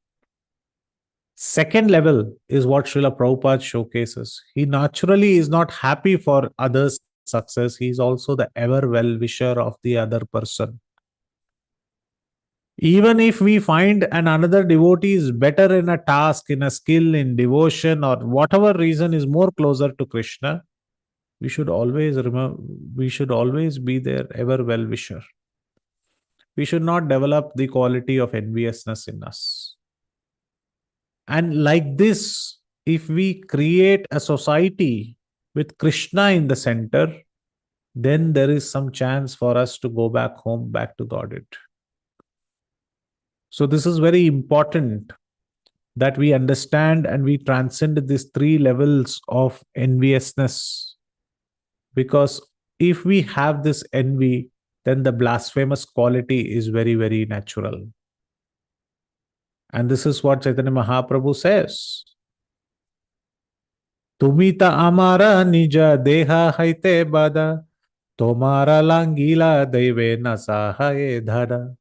Second level is what Srila Prabhupada showcases. He naturally is not happy for others' success. He is also the ever well-wisher of the other person. Even if we find another devotee is better in a task, in a skill, in devotion, or whatever reason is more closer to Krishna, we should always remember, we should always be their ever well-wisher. We should not develop the quality of enviousness in us. And like this, if we create a society with Krishna in the center, then there is some chance for us to go back home, back to Godhead. So this is very important that we understand and we transcend these three levels of enviousness. Because if we have this envy, then the blasphemous quality is very, very natural. And this is what Chaitanya Mahaprabhu says. Tumita amara nija deha haite bada, tomara langila daive nasahaye dhada.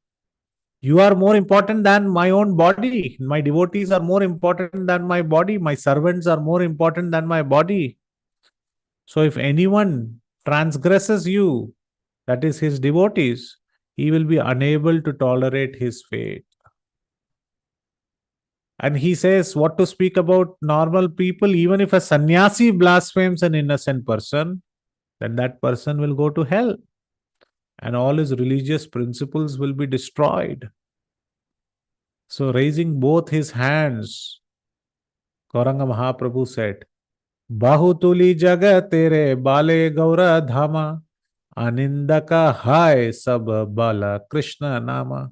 You are more important than my own body. My devotees are more important than my body. My servants are more important than my body. So if anyone transgresses you, that is his devotees, he will be unable to tolerate his fate. And he says what to speak about normal people. Even if a sannyasi blasphemes an innocent person, then that person will go to hell. And all his religious principles will be destroyed. So raising both his hands, Gauranga Mahaprabhu said, Bahutuli jaga tere bale gaura dhama, anindaka hai sab bala Krishna nama.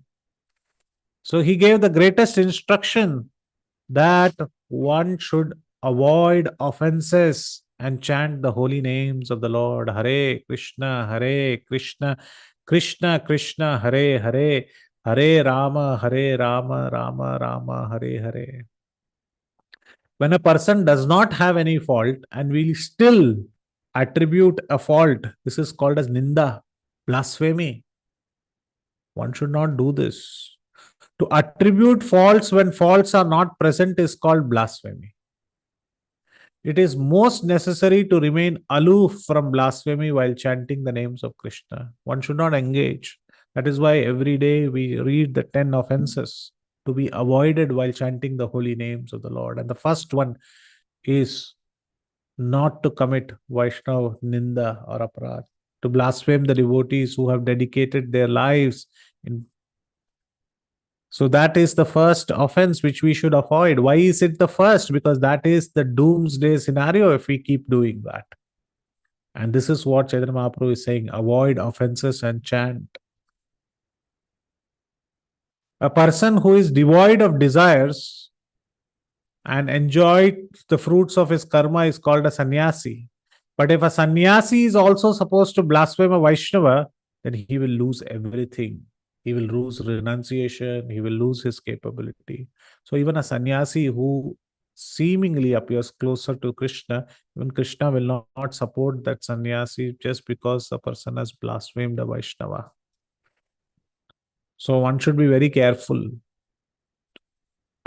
So he gave the greatest instruction that one should avoid offenses and chant the holy names of the Lord. Hare Krishna, Krishna Krishna, Hare Hare, Hare Rama, Rama Rama, Hare Hare. When a person does not have any fault and we still attribute a fault, this is called as ninda, blasphemy. One should not do this. To attribute faults when faults are not present is called blasphemy. It is most necessary to remain aloof from blasphemy while chanting the names of Krishna. One should not engage. That is why every day we read the 10 offenses to be avoided while chanting the holy names of the Lord. And the first one is not to commit Vaishnava, Ninda or Aparad, to blaspheme the devotees who have dedicated their lives in. So that is the first offense which we should avoid. Why is it the first? Because that is the doomsday scenario if we keep doing that. And this is what Chaitanya Mahaprabhu is saying, avoid offenses and chant. A person who is devoid of desires and enjoy the fruits of his karma is called a sannyasi. But if a sannyasi is also supposed to blaspheme a Vaishnava, then he will lose everything. He will lose renunciation, he will lose his capability. So even a sannyasi who seemingly appears closer to Krishna, even Krishna will not support that sannyasi just because the person has blasphemed a Vaishnava. So one should be very careful.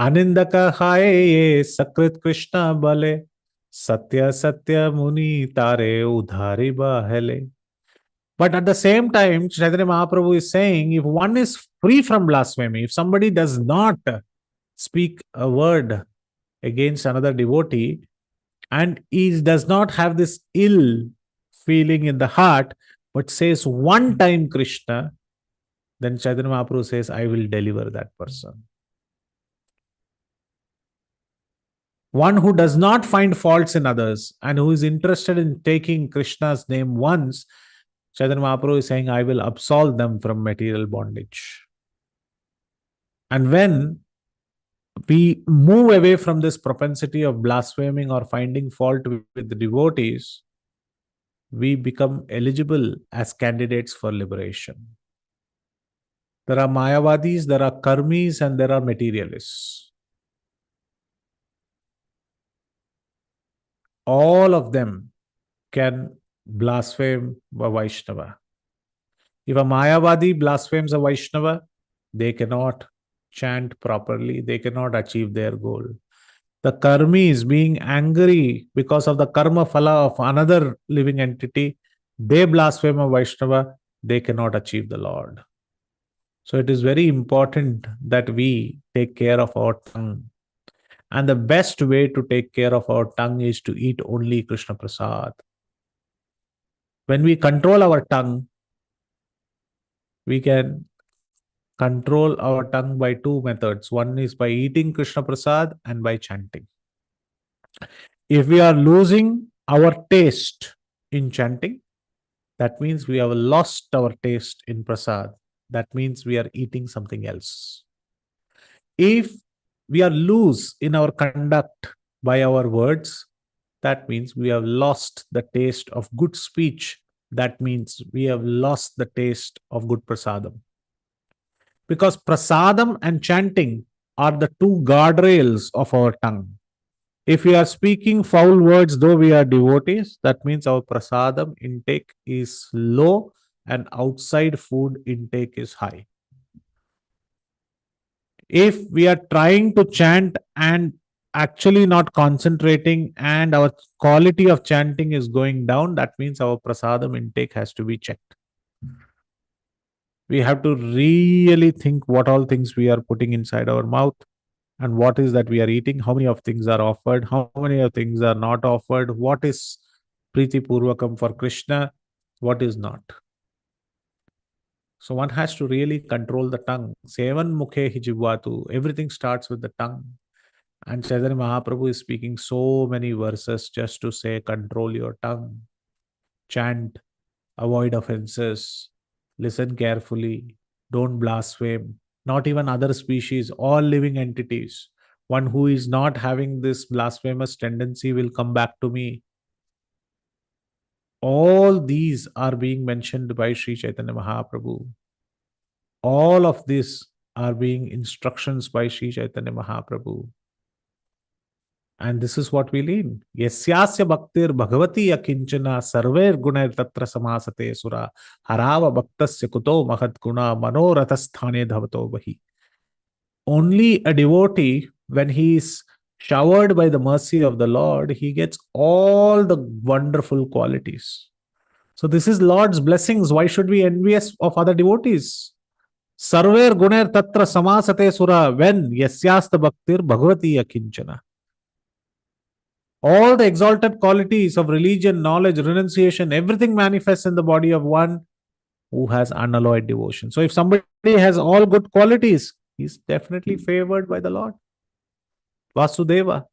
Anindaka haye sakrit Krishna bale, satya satya muni tare udhari bahale. But at the same time, Chaitanya Mahaprabhu is saying, if one is free from blasphemy, if somebody does not speak a word against another devotee, and he does not have this ill feeling in the heart, but says one time Krishna, then Chaitanya Mahaprabhu says, I will deliver that person. One who does not find faults in others and who is interested in taking Krishna's name once, Chaitanya Mahaprabhu is saying, I will absolve them from material bondage. And when we move away from this propensity of blaspheming or finding fault with the devotees, we become eligible as candidates for liberation. There are Mayavadis, there are Karmis, and there are materialists. All of them can blaspheme a Vaishnava. If a Mayavadi blasphemes a Vaishnava, they cannot chant properly, they cannot achieve their goal. The Karmis, being angry because of the karma phala of another living entity, they blaspheme a Vaishnava, they cannot achieve the Lord. So it is very important that we take care of our tongue. And the best way to take care of our tongue is to eat only Krishna Prasad. When we control our tongue, we can control our tongue by two methods. One is by eating Krishna Prasad and by chanting. If we are losing our taste in chanting, that means we have lost our taste in Prasad. That means we are eating something else. If we are loose in our conduct by our words, that means we have lost the taste of good speech. That means we have lost the taste of good prasadam. Because prasadam and chanting are the two guardrails of our tongue. If we are speaking foul words, though we are devotees, that means our prasadam intake is low and outside food intake is high. If we are trying to chant and actually not concentrating and our quality of chanting is going down, that means our prasadam intake has to be checked. We have to really think what all things we are putting inside our mouth and what is that we are eating, how many of things are offered, how many of things are not offered, what is Priti Purvakam for Krishna, what is not. So one has to really control the tongue. Sevan mukhe hi jivvatu. Everything starts with the tongue. And Chaitanya Mahaprabhu is speaking so many verses just to say, control your tongue, chant, avoid offenses, listen carefully, don't blaspheme. Not even other species, all living entities. One who is not having this blasphemous tendency will come back to me. All these are being mentioned by Sri Chaitanya Mahaprabhu. All of these are being instructions by Sri Chaitanya Mahaprabhu. And this is what we learn. Yasyasya bhaktir bhagavati akinchana sarver gunair tatra samasate sura harava bhaktasya kuto mahat guna manorathasthane dhavato vahi. Only a devotee, when he is showered by the mercy of the Lord, he gets all the wonderful qualities. So this is Lord's blessings. Why should we envious of other devotees? Sarver gunair tatra samasate sura, when yasyasta bhaktir bhagavati akinchana. All the exalted qualities of religion, knowledge, renunciation, everything manifests in the body of one who has unalloyed devotion. So if somebody has all good qualities, he's definitely favored by the Lord. Vasudeva.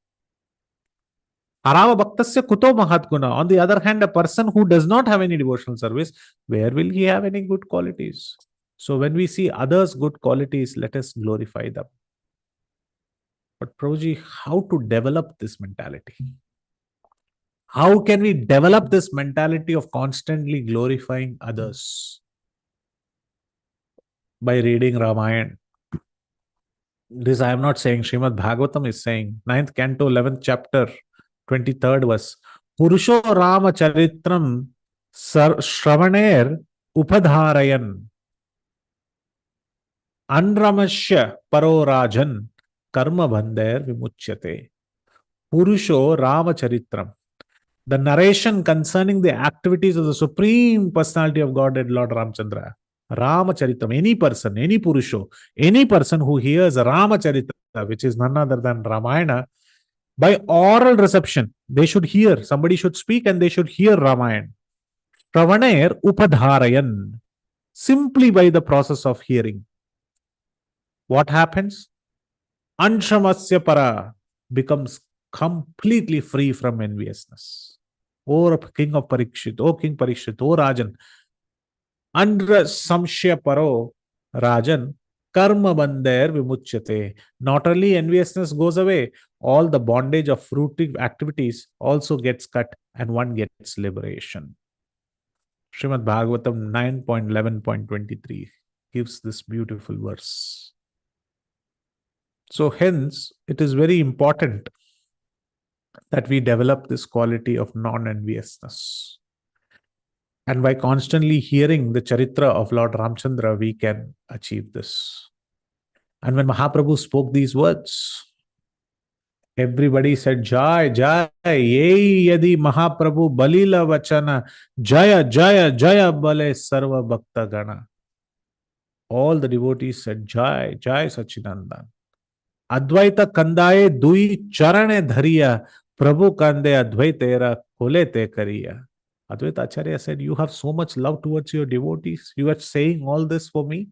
Harava bhaktasya kuto mahat guna. On the other hand, a person who does not have any devotional service, where will he have any good qualities? So when we see others' good qualities, let us glorify them. But Prabhuji, how to develop this mentality? How can we develop this mentality of constantly glorifying others? By reading Ramayana. This I am not saying, Srimad Bhagavatam is saying, 9th canto, 11th chapter, 23rd verse. Purusho Rama Charitram Shravaner Upadharayan Anramashya Paro Rajan Karma Bandher Vimuchyate. Purusho Rama Charitram. the narration concerning the activities of the Supreme Personality of Godhead, Lord Ramchandra. Ramacharitam, any person, any Purusho, any person who hears Ramacharita, which is none other than Ramayana, by oral reception, they should hear, somebody should speak and they should hear Ramayana. Pravanair Upadharayan, simply by the process of hearing. What happens? Anshamasya para becomes completely free from enviousness. O King of Parikshit, O King Parikshit, O Rajan, Andra Samshya Paro Rajan, Karma Bandher Vimuchyate. Not only enviousness goes away, all the bondage of fruitive activities also gets cut and one gets liberation. Srimad Bhagavatam 9.11.23 gives this beautiful verse. So hence, it is very important that we develop this quality of non-enviousness. And by constantly hearing the charitra of Lord Ramchandra, we can achieve this. And when Mahaprabhu spoke these words, everybody said, Jai, Jai, Yei Yadi Mahaprabhu Balila Vachana, Jaya, Jaya, Jaya Bale Sarva Bhakta Gana. All the devotees said, Jai, Jai Sachinandan. Advaita Kandaye Dui Charane Dhariya, Prabhu Kande Advaitera Kolete Kariya. Advaita Acharya said, you have so much love towards your devotees. You are saying all this for me.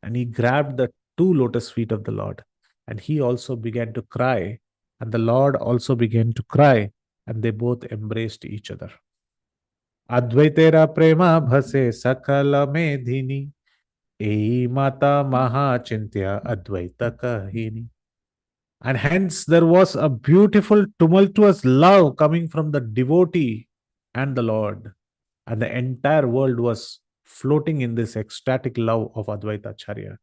And he grabbed the two lotus feet of the Lord. And he also began to cry. And the Lord also began to cry. And they both embraced each other. Advaitera prema bhase sakala medhini. Ei mata maha chintya advaita kahini. And hence there was a beautiful tumultuous love coming from the devotee and the Lord. And the entire world was floating in this ecstatic love of Advaita Acharya.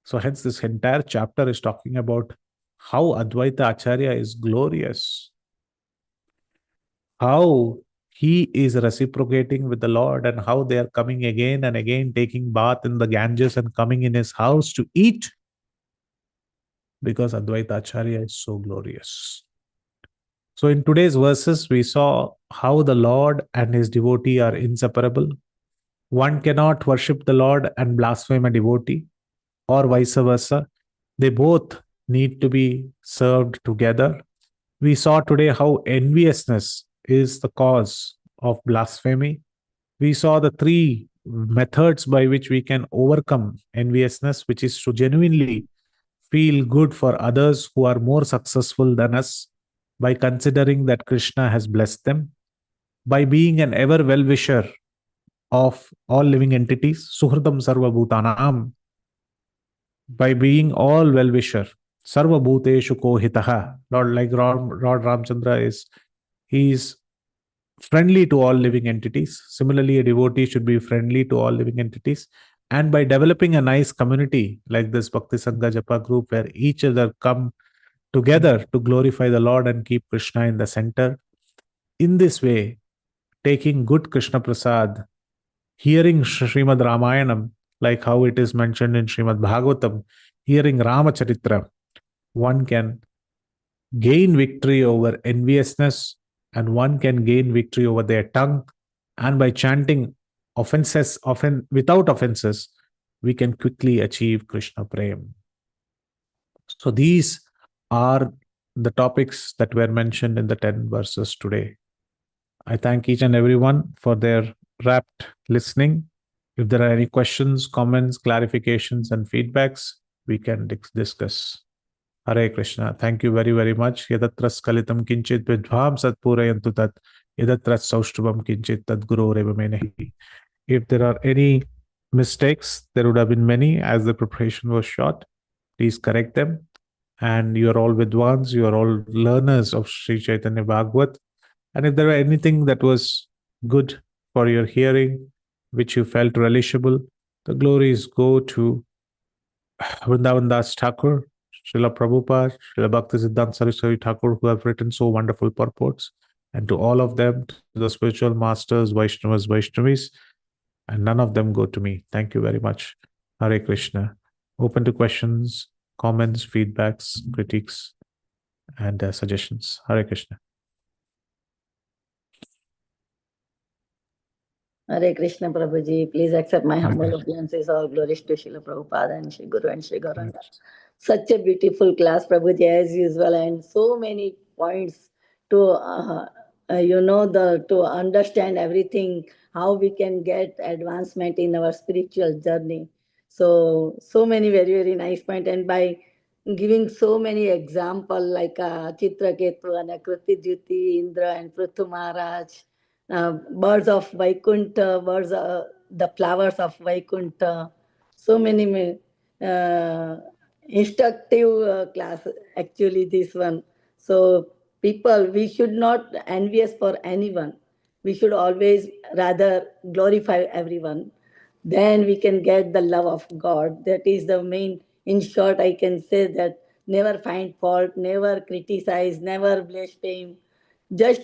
So hence this entire chapter is talking about how Advaita Acharya is glorious. How he is reciprocating with the Lord and how they are coming again and again, taking bath in the Ganges and coming in his house to eat. Because Advaita Acharya is so glorious. So in today's verses, we saw how the Lord and his devotee are inseparable. One cannot worship the Lord and blaspheme a devotee, or vice versa. They both need to be served together. We saw today how enviousness is the cause of blasphemy. We saw the three methods by which we can overcome enviousness, which is to genuinely feel good for others who are more successful than us, by considering that Krishna has blessed them, by being an ever well-wisher of all living entities, Suhridam Sarva Bhutanam, by being all well-wisher, Sarva Bhuteshu Kohitaha, Lord Ramchandra he is friendly to all living entities. Similarly, a devotee should be friendly to all living entities. And by developing a nice community like this Bhakti Sangha Japa group, where each other come together to glorify the Lord and keep Krishna in the center. In this way, taking good Krishna Prasad, hearing Srimad Ramayanam, like how it is mentioned in Srimad Bhagavatam, hearing Ramacharitra, one can gain victory over enviousness and one can gain victory over their tongue. And by chanting without offenses, we can quickly achieve Krishna Prem. So these are the topics that were mentioned in the 10 verses today. I thank each and everyone for their rapt listening. If there are any questions, comments, clarifications, and feedbacks, we can discuss. Hare Krishna. Thank you very, very much. Yadatras kalitam kinchit vidvam satpurayantu tat yadatras saushtubam kinchit tad guru revamenahi. If there are any mistakes, there would have been many as the preparation was short. Please correct them. And you are all Vidwans, you are all learners of Sri Chaitanya Bhagavat. And if there were anything that was good for your hearing, which you felt relishable, the glories go to Vrindavan Das Thakur, Srila Prabhupada, Srila Bhaktisiddhanta Saraswati Thakur, who have written so wonderful purports, and to all of them, to the spiritual masters, Vaishnavas, Vaishnavis, and none of them go to me. Thank you very much. Hare Krishna. Open to questions, comments, feedbacks, critiques, and suggestions. Hare Krishna. Hare Krishna Prabhuji, please accept my Hare humble Krishna. obeisances. All glories to Srila Prabhupada and Sri Guru and Sri Gauranga. Such a beautiful class, Prabhuji, as usual, and so many points to to understand everything, how we can get advancement in our spiritual journey. So many very nice point, and by giving so many example like Chitraketu and Akruti Jyoti, Indra and Prithu Maharaj, birds of Vaikuntha, the flowers of Vaikuntha, so many instructive class actually this one. So people, we should not envious for anyone. We should always rather glorify everyone. Then we can get the love of God. That is the main. In short, I can say that never find fault, never criticize, never blaspheme, just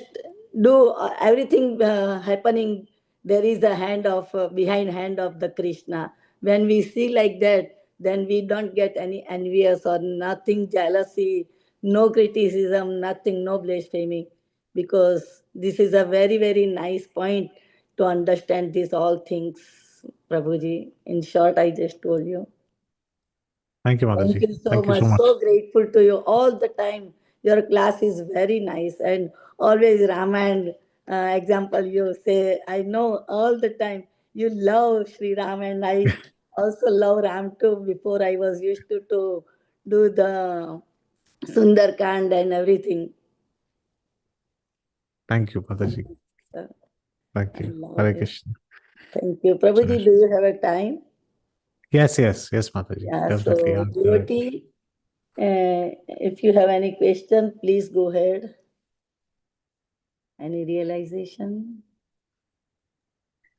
do everything happening. There is a hand of behind hand of the Krishna. When we see like that, then we don't get any envious or nothing, jealousy, no criticism, nothing, no blasphemy, because this is a very nice point to understand these all things, Prabhuji. In short, I just told you. Thank you, Thank Mataji. you so Thank you much. so much. So grateful to you all the time. Your class is very nice, and always Ramayana example you say. I know all the time you love Sri Ram, and I also love Ram too. Before I was used to do the Sundarkand and everything. Thank you, Mataji. Uh, Thank I you. love Hare it. Krishna. Thank you, Sure. Prabhuji. Do you have a time? Yes, Mataji. Yeah. Definitely. So, devotee, if you have any question, please go ahead. Any realization?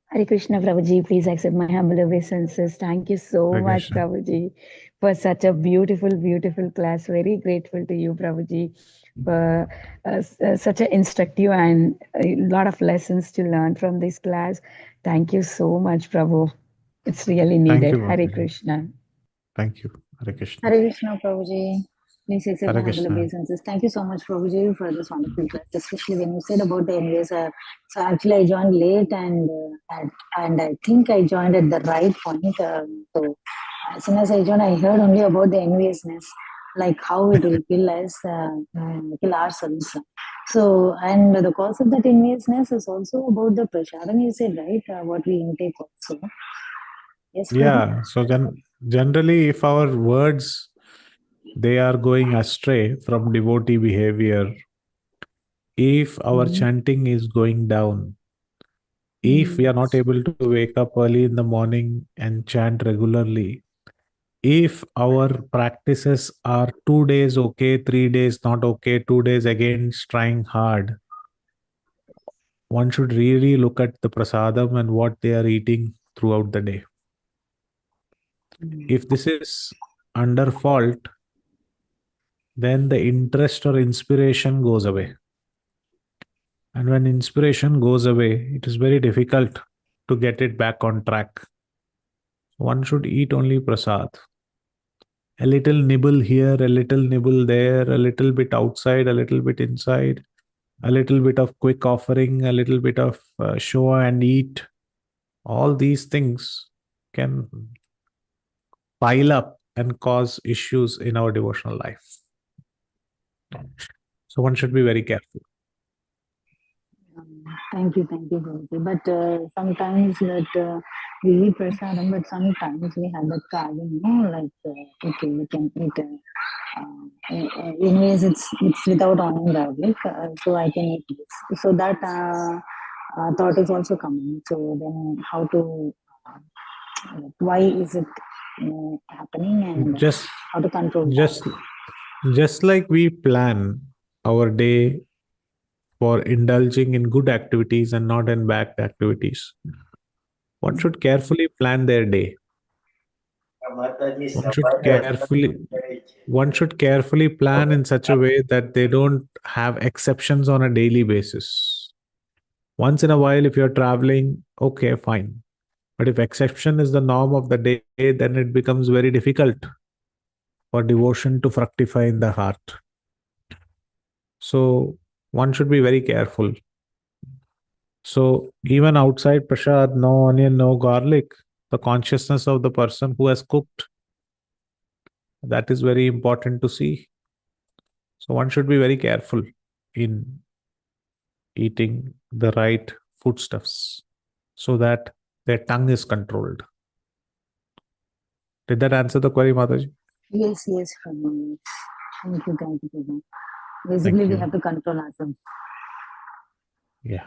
Hare Krishna, Prabhuji, please accept my humble obeisances. Thank you so Hare much, Krishna. Prabhuji, for such a beautiful class. Very grateful to you, Prabhuji, for such an instructive and a lot of lessons to learn from this class. Thank you so much, Prabhu. It's really Thank needed. you, Hare Mataji. Krishna. Thank you. Hare Krishna. Hare Krishna, Prabhuji. Please accept Hare my humble Krishna. obeisances. Thank you so much, Prabhuji, for this wonderful class, especially when you said about the envious. So actually, I joined late, and I think I joined at the right point. So as soon as I joined, I heard only about the enviousness, like how it will kill us, kill ourselves. So, and the cause of that enviousness is also about the prasadam you said, right? What we intake also. Yes, Prabhu. Yeah. So generally, if our words they are going astray from devotee behavior, if our Mhm. chanting is going down, if we are not able to wake up early in the morning and chant regularly, if our practices are 2 days okay, 3 days not okay, 2 days against trying hard, one should really look at the prasadam and what they are eating throughout the day. If this is under fault, then the interest or inspiration goes away. And when inspiration goes away, it is very difficult to get it back on track. One should eat only prasad. A little nibble here, a little nibble there, a little bit outside, a little bit inside, a little bit of quick offering, a little bit of show and eat. All these things can pile up and cause issues in our devotional life. So one should be very careful. Thank you, Prabhuji. But sometimes that we eat prasadam, but sometimes we have that carving, like okay, we can eat. Anyways, it's without onion garlic, so I can eat this. So that thought is also coming. So then, how to? Why is it happening, and Just how to control that? just just like we plan our day for indulging in good activities and not in bad activities, one should carefully plan their day. One should carefully one should carefully plan in such a way that they don't have exceptions on a daily basis. Once in a while, if you're traveling, okay, fine. But if exception is the norm of the day, then it becomes very difficult for devotion to fructify in the heart. So one should be very careful. So even outside prasad, no onion, no garlic, the consciousness of the person who has cooked, that is very important to see. So one should be very careful in eating the right foodstuffs so that their tongue is controlled. Did that answer the query, Mataji? Yes, yes, Prabhu. Thank you, Prabhu. Basically, Thank we you. have to control ourselves. Yeah.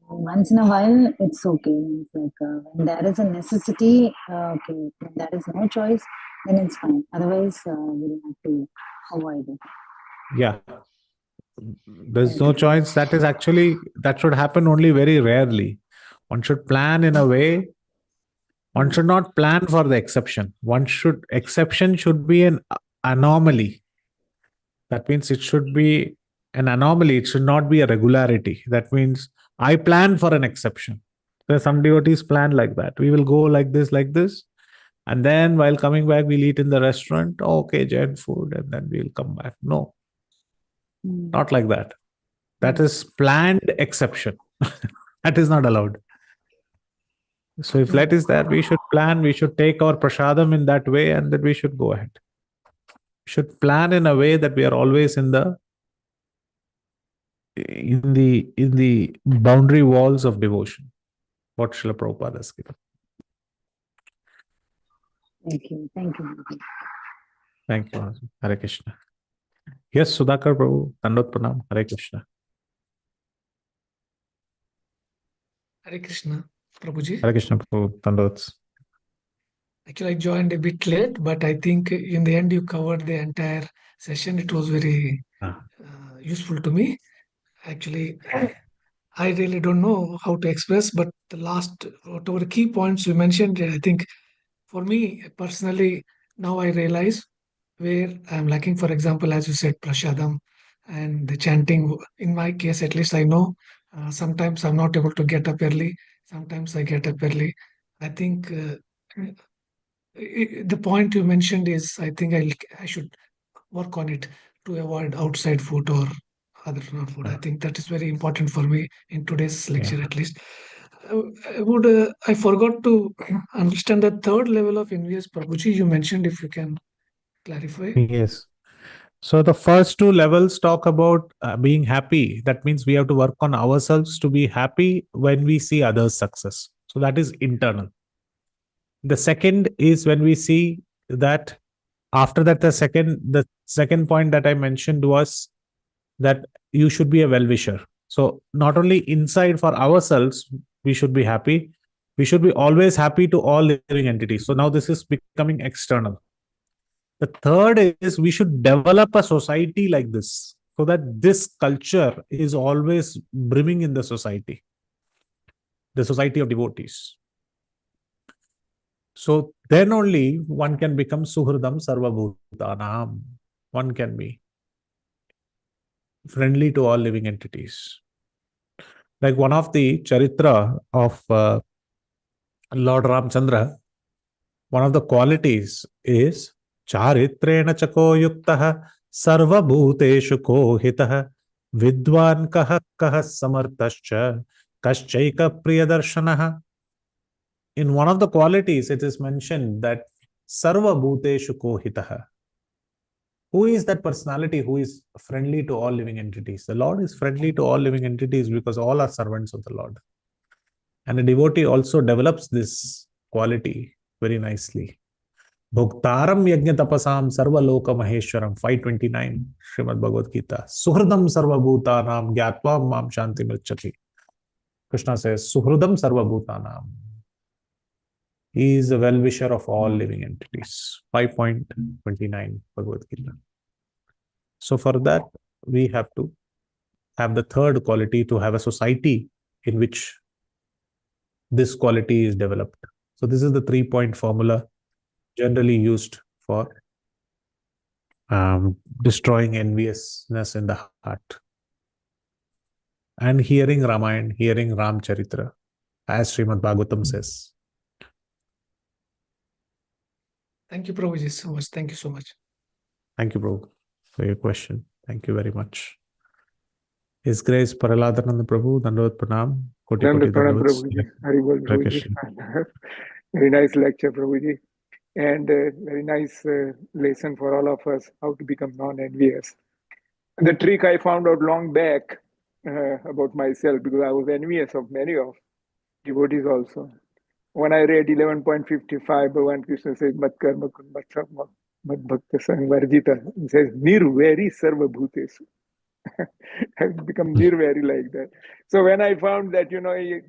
Once in a while, it's okay. It's like when there is a necessity, okay. When there is no choice, then it's fine. Otherwise, we'll have to avoid it. Yeah. There's Thank no you. choice. That is actually, that should happen only very rarely. One should plan in a way. One should not plan for the exception. Exception should be an anomaly. That means it should be an anomaly. It should not be a regularity. That means I plan for an exception. There's some devotees plan like that. We will go like this. And then while coming back, we'll eat in the restaurant. Okay, Jain food, and then we'll come back. No, not like that. That is planned exception. That is not allowed. So if that is there, we should plan, we should take our prasadam in that way, and that we should go ahead. We should plan in a way that we are always in the boundary walls of devotion. What Srila Prabhupada has given. Thank you. Thank you. Thank you. Hare Krishna. Yes, Sudhakar Prabhu, Dandot Pranam, Hare Krishna. Hare Krishna, Prabhuji. Hare Krishna Prabhu, Dandots. Actually, I joined a bit late, but I think in the end you covered the entire session. It was very useful to me. Actually, I really don't know how to express, but the last, whatever key points you mentioned, I think for me personally, now I realize where I'm lacking. For example, as you said, Prashadam and the chanting. In my case, at least I know sometimes I'm not able to get up early. Sometimes I get up early. I think the point you mentioned is, I think I should work on it to avoid outside food or other food. I think that is very important for me in today's lecture, at least. I forgot to understand the third level of envious, Prabhuji. You mentioned, if you can clarify. Yes. So the first two levels talk about being happy. That means we have to work on ourselves to be happy when we see others' success. So that is internal. The second is when we see that after that, the second point that I mentioned was that you should be a well-wisher. So not only inside for ourselves, we should be happy. We should be always happy to all living entities. So now this is becoming external. The third is we should develop a society like this so that this culture is always brimming in the society of devotees. So then only one can become Suhridam Sarvabhutanam. One can be friendly to all living entities. Like one of the charitra of Lord Ramchandra, one of the qualities is Charitrena chako yuktaha sarvabhuteshu kohitaha vidwan kaha samartascha kaschaika priyadarshanaha. In one of the qualities, it is mentioned that sarvabhuteshu kohitaha. Who is that personality who is friendly to all living entities? The Lord is friendly to all living entities because all are servants of the Lord. And a devotee also develops this quality very nicely. Bhuktaram yajna tapasam sarva loka maheshwaram 529 Srimad Bhagavad Gita. Suhridam sarva bhutanam gyatva mam shanti mrichati. Krishna says, Suhridam sarva bhutanam. He is a well-wisher of all living entities. 5.29 Bhagavad Gita. So for that, we have to have the third quality to have a society in which this quality is developed. So this is the 3-point formula generally used for destroying enviousness in the heart. And hearing Ramayana, hearing Ram Charitra, as Srimad Bhagavatam says. Thank you, Prabhuji, so much. Thank you so much. Thank you, Prabhu, for your question. Thank you very much. His Grace Paraladananda Prabhu, Dandavat Pranam, Koti Koti Dandavат Pranam, Dandavats. Prabhuji. Haribol, Hare Prabhuji. Krishna. Very nice lecture, Prabhuji. And very nice lesson for all of us, how to become non-envious. The trick I found out long back about myself, because I was envious of many of devotees also. When I read 11.55, Bhagavan Krishna says, Mat karma kun mat sarma, mat bhakta sang varjita. He says, Nirvari sarva bhutesu. I've become nirvari like that. So when I found that,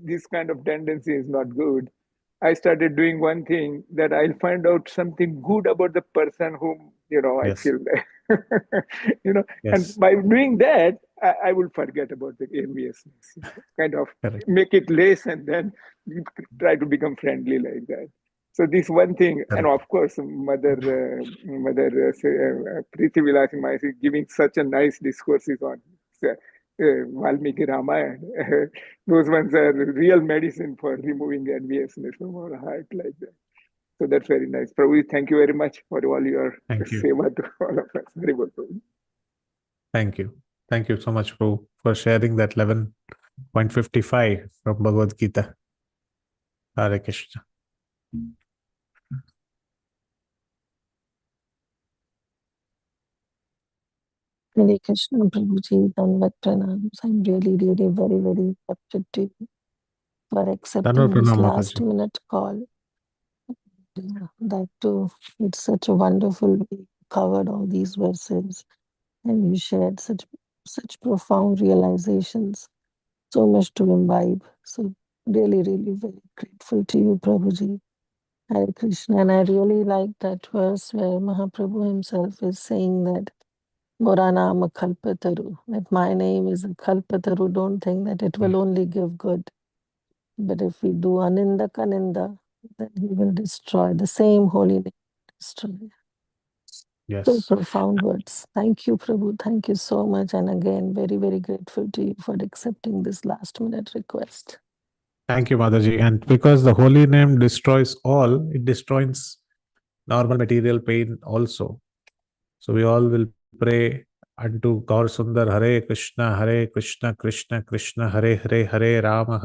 this kind of tendency is not good, I started doing one thing, that I'll find out something good about the person whom, I Yes. feel that, and Yes. by doing that, I will forget about the enviousness, kind of Correct. make it less and then try to become friendly like that. So this one thing, and Correct. of course, Mother Preeti Vilasi Mahasi giving such a nice discourses on Valmiki Ramayana. Those ones are real medicine for removing enviousness from our heart like that. So that's very nice. Prabhu, thank you very much for all your Thank you. seva to all of us. Very good, Prabhu. Thank you. Thank you so much, Prabhu, for sharing that 11.55 from Bhagavad Gita. Hare Krishna. Hare Krishna, Prabhuji, Dandavат Pranams. I'm really, really very, very grateful to you for accepting Dandavат this Pranam, last Mataji. minute call. Yeah, that too, it's such a wonderful way you covered all these verses and you shared such profound realizations, so much to imbibe. So really, really very grateful to you, Prabhuji. Hare Krishna. And I really like that verse where Mahaprabhu himself is saying that Moranama Kalpataru, that my name is a Kalpataru. Don't think that it will only give good. But if we do Aninda Kaninda, then he will destroy. The same holy name destroy. Yes. So profound words. Thank you, Prabhu. Thank you so much. And again, very, very grateful to you for accepting this last minute request. Thank you, Mataji. And because the holy name destroys all, it destroys normal material pain also. So we all will pray unto Gaur Sundar, Hare Krishna, Krishna Krishna, Hare Rama,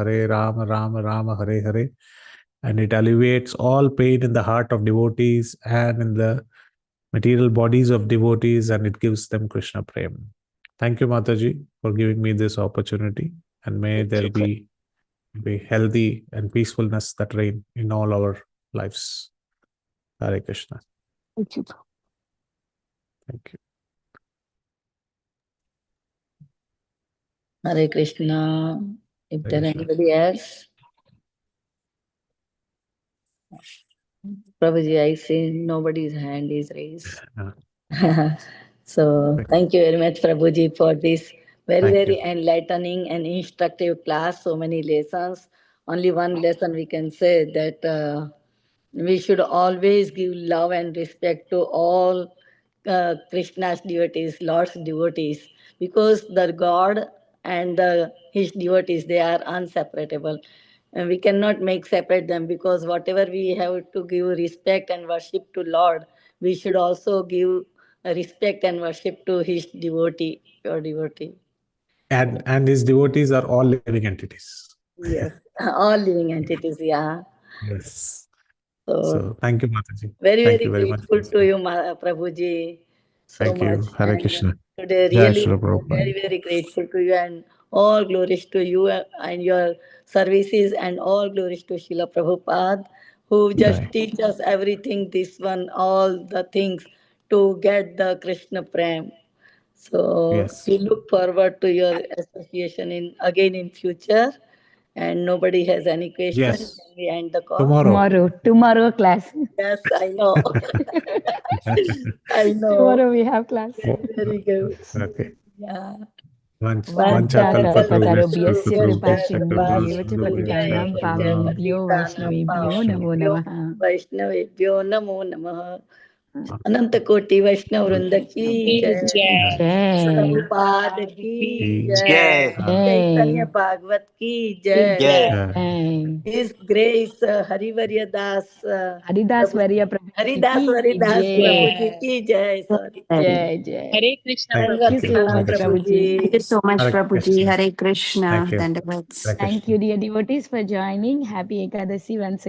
Rama Rama, Hare. And it alleviates all pain in the heart of devotees and in the material bodies of devotees, and it gives them Krishna Prem. Thank you, Mataji, for giving me this opportunity. And may there be healthy and peacefulness that reign in all our lives. Hare Krishna. Thank you. Thank you. Hare Krishna. If Hare there Krishna. anybody else? Prabhuji, I see nobody's hand is raised. So thank you very much, Prabhuji, for this very enlightening and instructive class. So many lessons. Only one lesson we can say that we should always give love and respect to all Krishna's devotees, Lord's devotees, because the God and his devotees, they are inseparable. And we cannot make separate them, because whatever we have to give respect and worship to Lord, we should also give respect and worship to his devotee, your devotee. And his devotees are all living entities. Yes, all living entities, yeah. Yes. So thank you, Mataji. very, Thank very you very much. grateful to you, Prabhuji, so Thank much. you. Hare And Krishna. today, Jai really, Srila very, Prabhupada. very grateful to you, and all glories to you and your services, and all glories to Srila Prabhupada, who just Jai. teach us everything, this one, all the things to get the Krishna Prem. So Yes. we look forward to your association again in future. And nobody has any question. Yes. Can we end the call? Tomorrow class. Yes, I know. I know. Tomorrow we have class. Very, very good. Okay. Yeah. Vancha kalpatarubhyasya Vanchakalpatarubhyasya kripasindubhyev च पतितानां पावनेभ्यो वैष्णवेभ्यो नमो नमः. वैष्णवेभ्यो नमो नमः. अनंत कोटि वैष्णव वृंद की जय, जय। प्रभुपाद की जय, जय। चैतन्य भागवत की जय, जय। His Grace हरिवर्य दास हरिदास वर्य प्रभु जी हरिदास की वरिदास जय। प्रभु जी की जय. Sorry. जय जय. Hare Krishna. Thank Thank you you. so Thank much, you. Prabhuji. Thank you so much, Hare Prabhuji. Krishna. Hare Krishna. Thank you. Dandavats. Hare Thank Krishna. you, dear devotees, for joining. Happy Ekadasi once again.